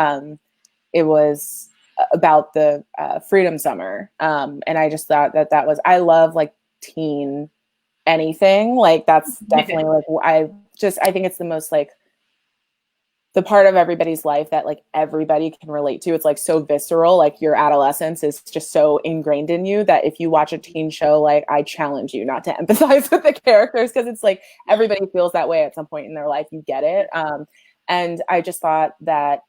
it was about the Freedom Summer. And I just thought that was, I love like teen anything. Like that's definitely like, I think it's the most like the part of everybody's life that like everybody can relate to. It's like so visceral, like your adolescence is just so ingrained in you that if you watch a teen show, like I challenge you not to empathize with the characters, because it's like everybody feels that way at some point in their life. You get it. And I just thought that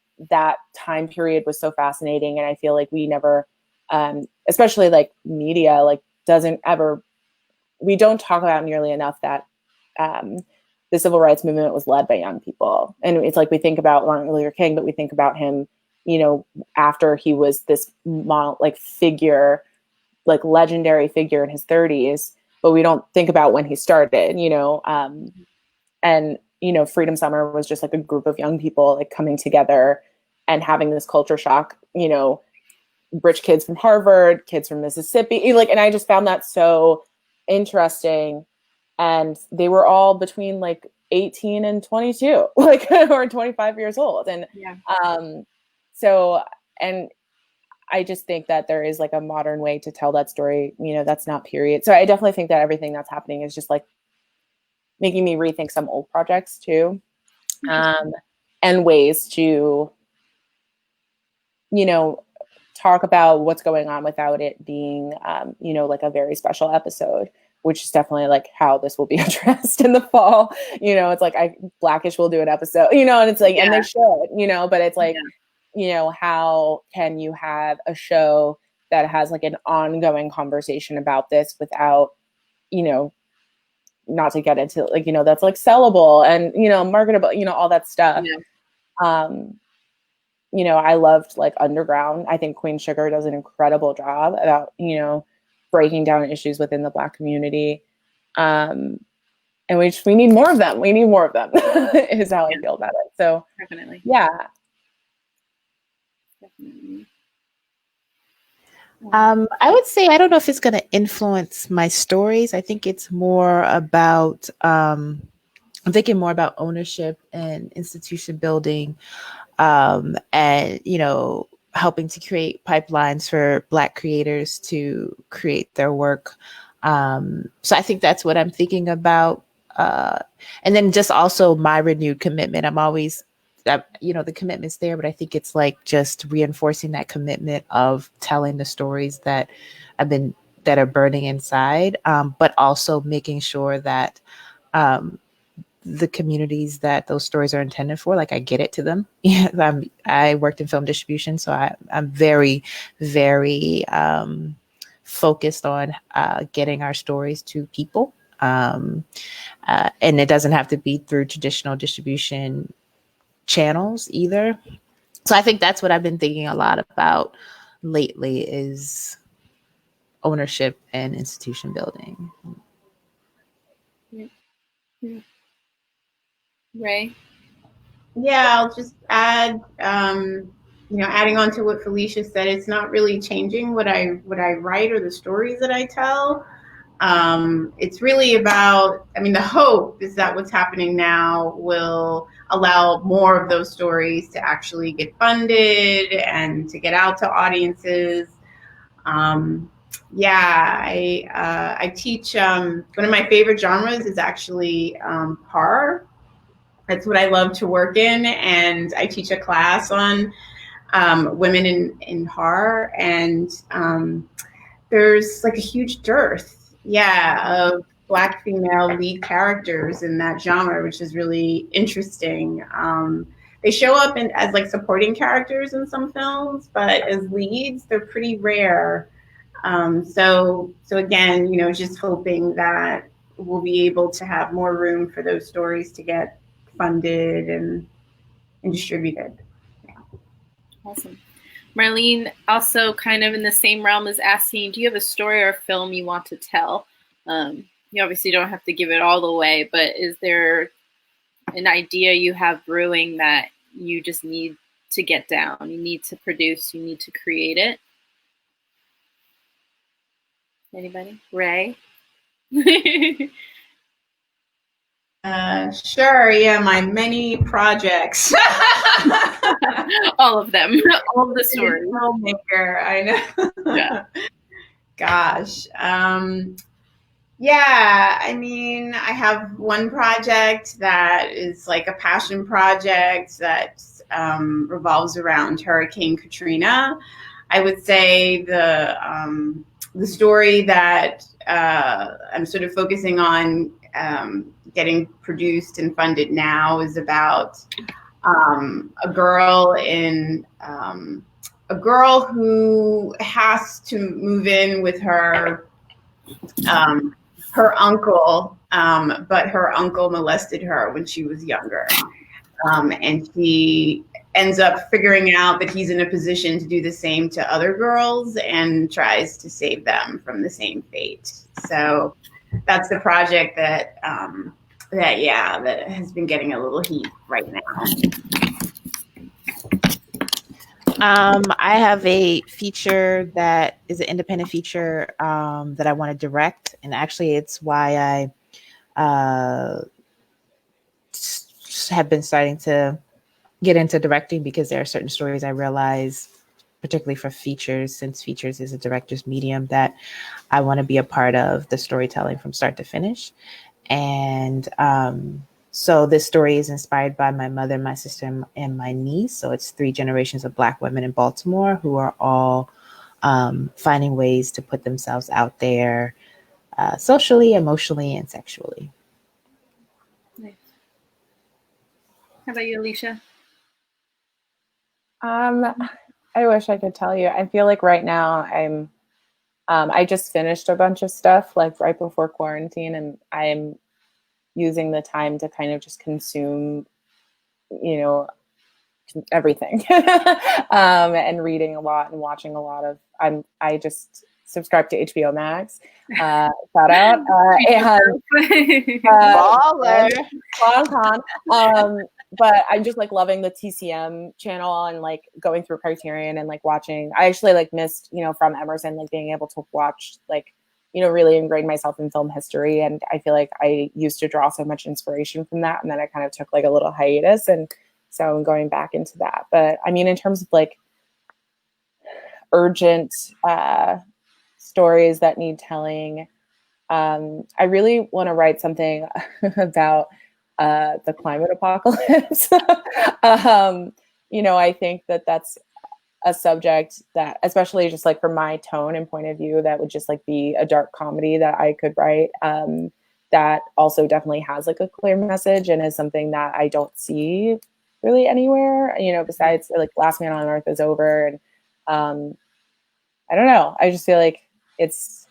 time period was so fascinating. And I feel like we never, especially like media, like we don't talk about nearly enough that the civil rights movement was led by young people. And it's like we think about Martin Luther King, but we think about him, you know, after he was this like figure, like legendary figure in his 30s, but we don't think about when he started, you know. And, you know, Freedom Summer was just like a group of young people like coming together and having this culture shock, you know, rich kids from Harvard, kids from Mississippi, like, and I just found that so interesting. And they were all between like 18 and 22, like, or 25 years old. And so, and I just think that there is like a modern way to tell that story, you know, that's not period. So I definitely think that everything that's happening is just like making me rethink some old projects too, and ways to, you know, talk about what's going on without it being, you know, like a very special episode, which is definitely like how this will be addressed in the fall. You know, it's like Blackish will do an episode, you know, and it's like, and they should, you know, but it's like, you know, how can you have a show that has like an ongoing conversation about this without, you know, not to get into like, you know, that's like sellable and, you know, marketable, you know, all that stuff. You know, I loved like Underground. I think Queen Sugar does an incredible job about, you know, breaking down issues within the Black community. And we need more of them. We need more of them is how I feel about it. So definitely. Yeah. Definitely. I would say, I don't know if it's going to influence my stories. I think it's more about, I'm thinking more about ownership and institution building, and, you know, helping to create pipelines for Black creators to create their work. So I think that's what I'm thinking about. And then just also my renewed commitment. I'm always, you know, the commitment's there, but I think it's like just reinforcing that commitment of telling the stories that are burning inside, but also making sure that the communities that those stories are intended for, like I get it to them. I worked in film distribution, so I'm very, very focused on getting our stories to people. And it doesn't have to be through traditional distribution channels either. So I think that's what I've been thinking a lot about lately is ownership and institution building. Ray? Yeah, I'll just add, adding on to what Felicia said, it's not really changing what I write or the stories that I tell. It's really about, I mean, the hope is that what's happening now will allow more of those stories to actually get funded and to get out to audiences. I teach, one of my favorite genres is actually horror. That's what I love to work in, and I teach a class on women in horror, and there's like a huge dearth, of Black female lead characters in that genre, which is really interesting. They show up as like supporting characters in some films, but as leads, they're pretty rare. So again, just hoping that we'll be able to have more room for those stories to get funded and distributed. Awesome. Marlene, also kind of in the same realm, is asking, do you have a story or film you want to tell? You obviously don't have to give it all away, but is there an idea you have brewing that you just need to get down? You need to produce, you need to create it? Anybody? Ray? Sure. Yeah, my many projects. All of them. All of the stories. Filmmaker, I know. Yeah. Gosh. Yeah, I mean, I have one project that is like a passion project that revolves around Hurricane Katrina. I would say the story that I'm sort of focusing on getting produced and funded now is about a girl who has to move in with her uncle, but her uncle molested her when she was younger, and she ends up figuring out that he's in a position to do the same to other girls and tries to save them from the same fate. So that's the project that has been getting a little heat right now. I have a feature that is an independent feature that I want to direct, and actually it's why I have been starting to get into directing, because there are certain stories I realize, particularly for features, since features is a director's medium, that I want to be a part of the storytelling from start to finish. And so this story is inspired by my mother, my sister, and my niece. So it's 3 generations of Black women in Baltimore who are all finding ways to put themselves out there socially, emotionally, and sexually. Nice. How about you, Alicia? I wish I could tell you. I feel like right now I just finished a bunch of stuff like right before quarantine, and I'm using the time to kind of just consume, everything, and reading a lot and watching a lot of. I just subscribed to HBO Max. Shout out, but I'm just like loving the TCM channel and like going through Criterion and like watching. I actually like missed, from Emerson, like being able to watch like, really ingrain myself in film history. And I feel like I used to draw so much inspiration from that. And then I kind of took like a little hiatus. And so I'm going back into that. But I mean, in terms of like urgent stories that need telling, I really want to write something about the climate apocalypse. I think that that's a subject that, especially just like from my tone and point of view, that would just like be a dark comedy that I could write, that also definitely has like a clear message and is something that I don't see really anywhere, besides like Last Man on Earth is over. And I don't know. I just feel like it's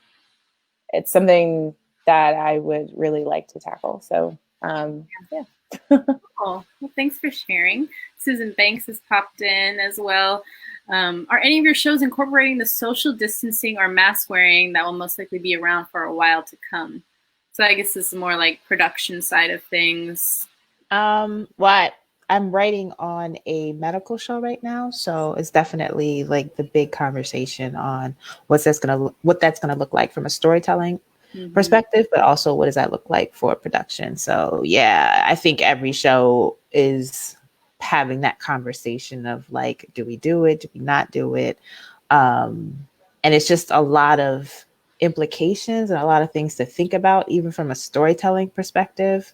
something that I would really like to tackle. So yeah. Cool. Well, thanks for sharing. Susan Banks has popped in as well. Are any of your shows incorporating the social distancing or mask wearing that will most likely be around for a while to come? So I guess this is more like production side of things. What I'm writing on a medical show right now, so it's definitely like the big conversation on what that's gonna look like from a storytelling perspective, but also what does that look like for production. So yeah, I think every show is having that conversation of like, do we do it? Do we not do it? And it's just a lot of implications and a lot of things to think about, even from a storytelling perspective.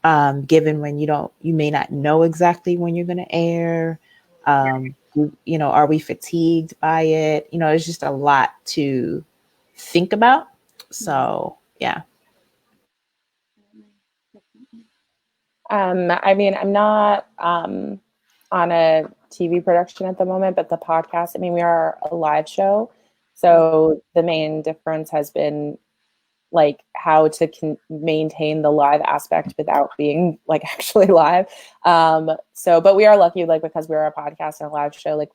Given when you may not know exactly when you're going to air. Are we fatigued by it? There's just a lot to think about. So yeah. I mean, I'm not on a TV production at the moment, but the podcast, I mean, we are a live show. So the main difference has been like how to maintain the live aspect without being like actually live. But we are lucky, like, because we're a podcast and a live show, like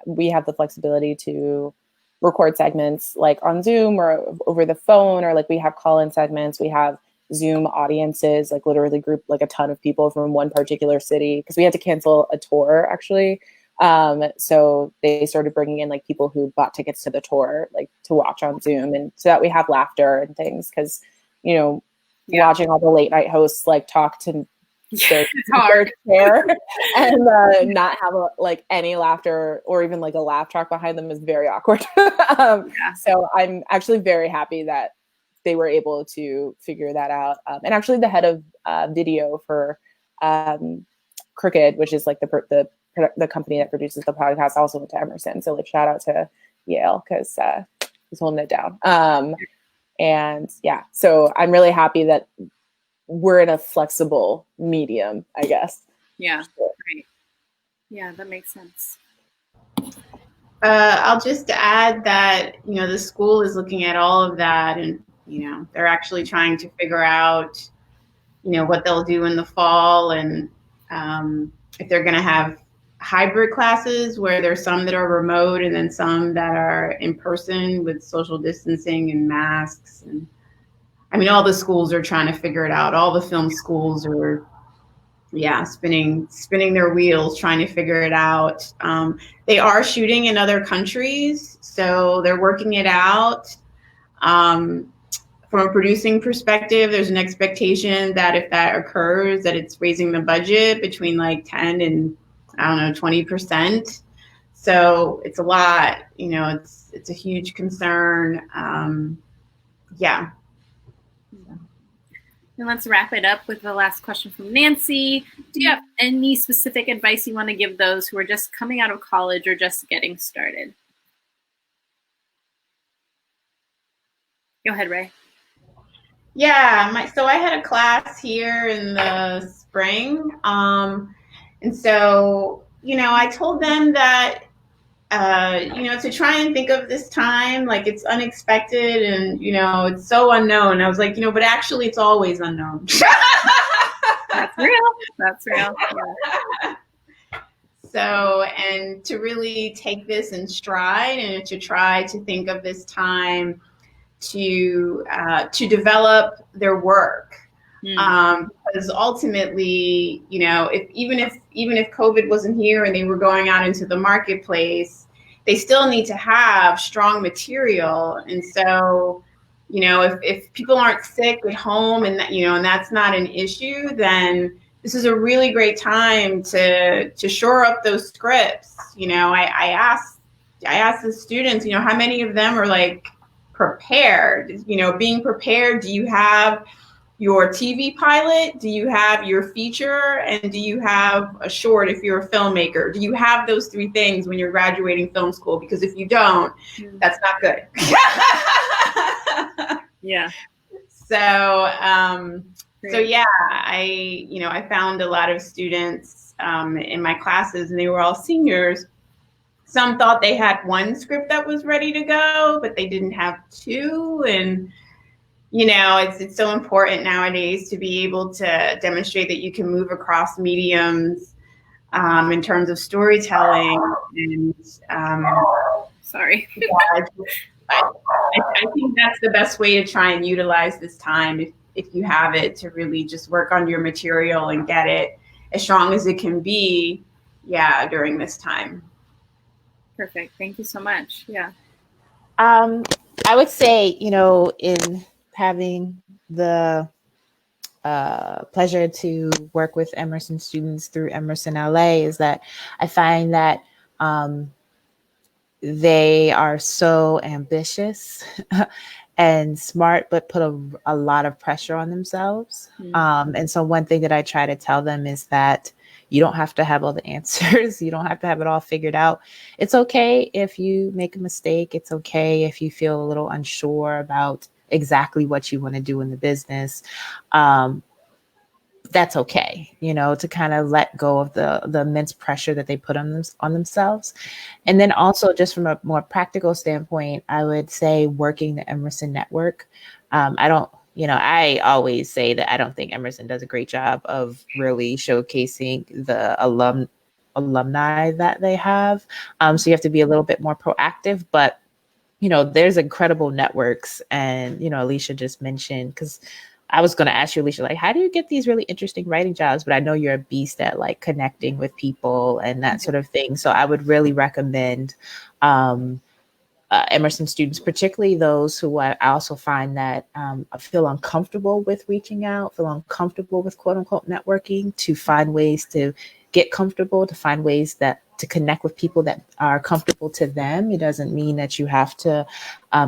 we have the flexibility to record segments like on Zoom or over the phone, or like we have call-in segments. We have Zoom audiences, like literally group like a ton of people from one particular city, because we had to cancel a tour actually. So they started bringing in like people who bought tickets to the tour, like to watch on Zoom, and so that we have laughter and things, because watching all the late night hosts like talk to their chair and not have like any laughter or even like a laugh track behind them is very awkward. So I'm actually very happy that they were able to figure that out. And actually the head of video for Crooked, which is like the company that produces the podcast, also went to Emerson. So like shout out to Yale, because he's holding it down. And yeah, so I'm really happy that we're in a flexible medium, I guess. Yeah, right. Yeah, that makes sense. I'll just add that, the school is looking at all of that, and, they're actually trying to figure out, what they'll do in the fall, and if they're going to have hybrid classes where there's some that are remote and then some that are in person with social distancing and masks. And I mean, all the schools are trying to figure it out. All the film schools are, spinning their wheels, trying to figure it out. They are shooting in other countries, so they're working it out. From a producing perspective, there's an expectation that if that occurs, that it's raising the budget between like 10 and 20%. So it's a lot, it's a huge concern. Yeah. And let's wrap it up with the last question from Nancy. Do you have any specific advice you want to give those who are just coming out of college or just getting started? Go ahead, Ray. Yeah, so I had a class here in the spring. And so, I told them that, to try and think of this time like it's unexpected and, it's so unknown. I was like, but actually it's always unknown. That's real. That's real. Yeah. So, and to really take this in stride and to try to think of this time to develop their work. Because ultimately, even if COVID wasn't here and they were going out into the marketplace, they still need to have strong material. And so, if people aren't sick at home and that, and that's not an issue, then this is a really great time to shore up those scripts. I asked the students, how many of them are like prepared, being prepared. Do you have your TV pilot? Do you have your feature? And do you have a short if you're a filmmaker? Do you have those three things when you're graduating film school? Because if you don't, that's not good. Yeah. So yeah, I found a lot of students in my classes, and they were all seniors. Some thought they had one script that was ready to go, but they didn't have two. And, it's so important nowadays to be able to demonstrate that you can move across mediums in terms of storytelling. And sorry. I think that's the best way to try and utilize this time. if you have it, to really just work on your material and get it as strong as it can be, during this time. Perfect. Thank you so much. Yeah. I would say, in having the pleasure to work with Emerson students through Emerson LA, is that I find that they are so ambitious and smart, but put a lot of pressure on themselves. And so one thing that I try to tell them is that you don't have to have all the answers. You don't have to have it all figured out. It's okay if you make a mistake. It's okay if you feel a little unsure about exactly what you want to do in the business. That's okay, to kind of let go of the immense pressure that they put on themselves. And then also, just from a more practical standpoint, I would say working the Emerson network. I always say that I don't think Emerson does a great job of really showcasing the alumni that they have. So you have to be a little bit more proactive, but there's incredible networks. And, Alicia just mentioned, because I was going to ask you, Alicia, like, how do you get these really interesting writing jobs? But I know you're a beast at like connecting with people and that sort of thing. So I would really recommend Emerson students, particularly those who I also find that feel uncomfortable with reaching out, feel uncomfortable with quote unquote networking, to find ways to get comfortable, to find ways to connect with people that are comfortable to them. It doesn't mean that you have to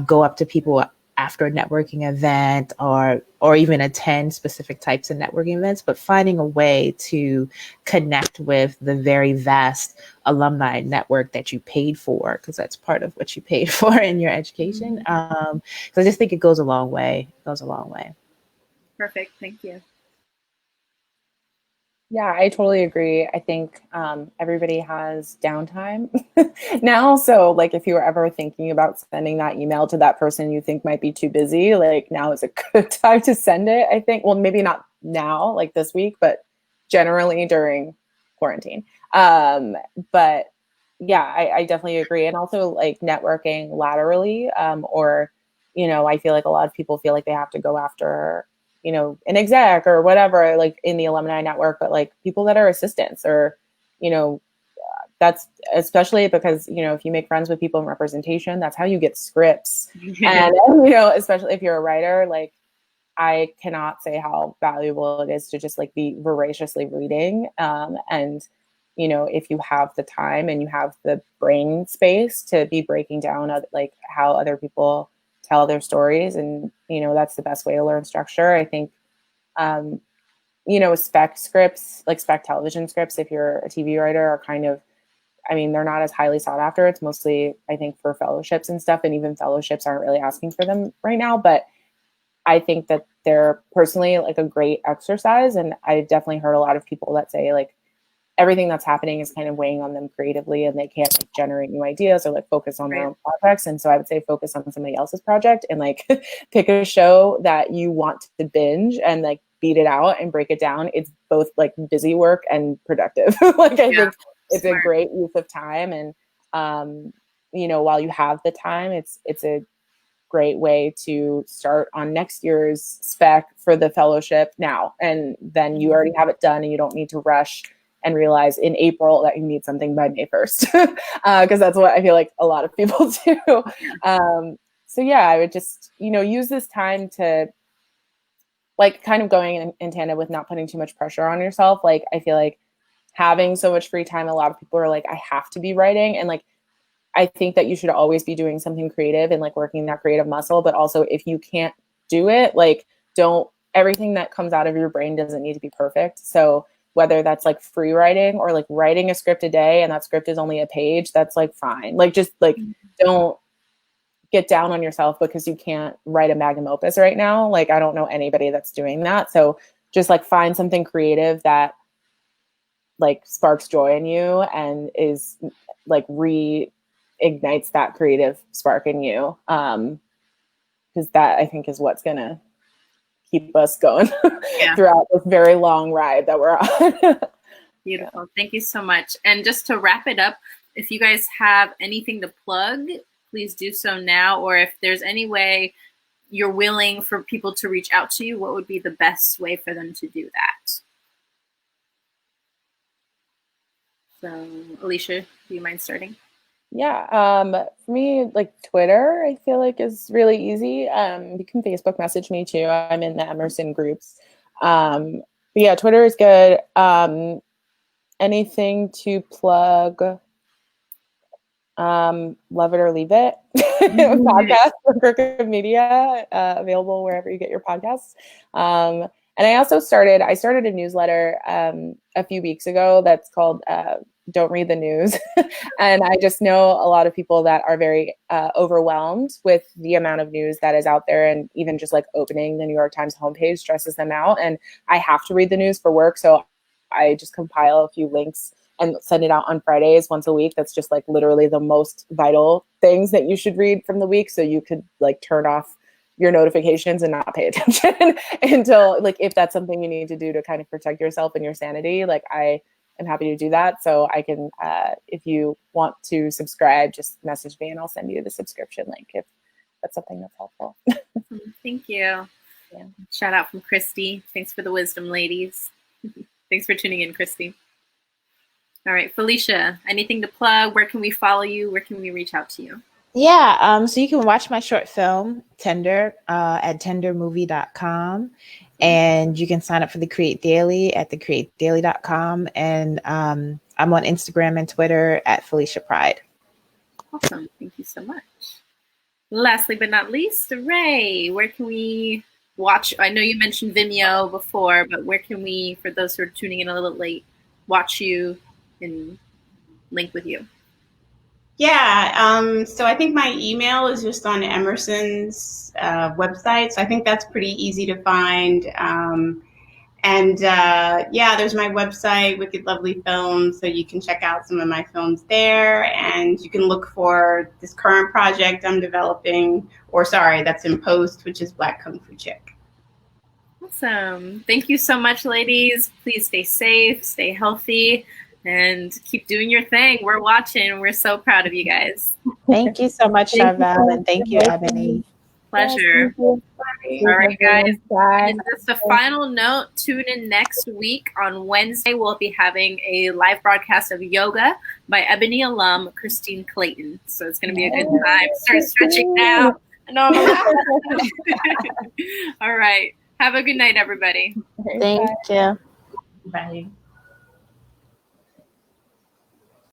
go up to people after a networking event or even attend specific types of networking events, but finding a way to connect with the very vast alumni network that you paid for, because that's part of what you paid for in your education. So I just think it goes a long way. It goes a long way. Perfect. Thank you. Yeah, I totally agree. I think everybody has downtime now. So like if you were ever thinking about sending that email to that person you think might be too busy, like now is a good time to send it, I think. Well, maybe not now, like this week, but generally during quarantine. But yeah, I definitely agree. And also like networking laterally, or, I feel like a lot of people feel like they have to go after an exec or whatever, like in the alumni network, but like people that are assistants or, that's especially because, if you make friends with people in representation, that's how you get scripts. And, especially if you're a writer, like I cannot say how valuable it is to just like be voraciously reading. And, if you have the time and you have the brain space to be breaking down like how other people tell their stories, and that's the best way to learn structure. I think spec scripts, like spec television scripts, if you're a TV writer, are kind of, they're not as highly sought after. It's mostly, I think, for fellowships and stuff, and even fellowships aren't really asking for them right now, but I think that they're personally like a great exercise. And I've definitely heard a lot of people that say like everything that's happening is kind of weighing on them creatively, and they can't like generate new ideas or like focus on their own projects. And so I would say focus on somebody else's project and like pick a show that you want to binge and like beat it out and break it down. It's both like busy work and productive. Like I think it's a great use of time. And while you have the time, it's a great way to start on next year's spec for the fellowship now. And then you already have it done and you don't need to rush and realize in April that you need something by May 1st. Because that's what I feel like a lot of people do. So yeah, I would just, use this time to like kind of going in tandem with not putting too much pressure on yourself. Like, I feel like having so much free time, a lot of people are like, I have to be writing. And like, I think that you should always be doing something creative and like working that creative muscle. But also if you can't do it, like everything that comes out of your brain doesn't need to be perfect. So whether that's like free writing or like writing a script a day and that script is only a page, that's like fine. Like just like don't get down on yourself because you can't write a magnum opus right now. Like I don't know anybody that's doing that. So just like find something creative that like sparks joy in you and is like reignites that creative spark in you. Because that I think is what's gonna keep us going throughout this very long ride that we're on. Beautiful. Thank you so much. And just to wrap it up, if you guys have anything to plug, please do so now. Or if there's any way you're willing for people to reach out to you, what would be the best way for them to do that? So, Alicia, do you mind starting? Yeah, for me, like Twitter, I feel like is really easy. You can Facebook message me too. I'm in the Emerson groups. But yeah, Twitter is good. Anything to plug? Love It or Leave It podcast from Crooked Media, available wherever you get your podcasts. And I started a newsletter a few weeks ago that's called Don't Read the News. And I just know a lot of people that are very overwhelmed with the amount of news that is out there, and even just like opening the New York Times homepage stresses them out. And I have to read the news for work, so I just compile a few links and send it out on Fridays once a week. That's just like literally the most vital things that you should read from the week, so you could like turn off your notifications and not pay attention until, like, if that's something you need to do to kind of protect yourself and your sanity, like I am happy to do that. So I can, if you want to subscribe, just message me and I'll send you the subscription link if that's something that's helpful. Thank you. Yeah. Shout out from Christy. Thanks for the wisdom, ladies. Thanks for tuning in, Christy. All right, Felicia, anything to plug? Where can we follow you? Where can we reach out to you? Yeah, so you can watch my short film, Tender, at tendermovie.com. And you can sign up for the Create Daily at thecreatedaily.com. And I'm on Instagram and Twitter at Felicia Pride. Awesome. Thank you so much. Lastly but not least, Ray, where can we watch? I know you mentioned Vimeo before, but where can we, for those who are tuning in a little late, watch you and link with you? Yeah, so I think my email is just on Emerson's website, so I think that's pretty easy to find. Yeah, there's my website, Wicked Lovely Films, so you can check out some of my films there, and you can look for this current project I'm developing, that's in post, which is Black Kung Fu Chick. Awesome. Thank you so much, ladies. Please stay safe, stay healthy, and keep doing your thing. We're watching. We're so proud of you guys. Thank you so much, Charvelle, and thank you, Ebony. Pleasure. Yes, all right, guys. Bye. And just a final note, tune in next week. On Wednesday, we'll be having a live broadcast of yoga by Ebony alum Christine Clayton. So it's going to be a good time. Start stretching now. No. All right. Have a good night, everybody. Thank you. Bye.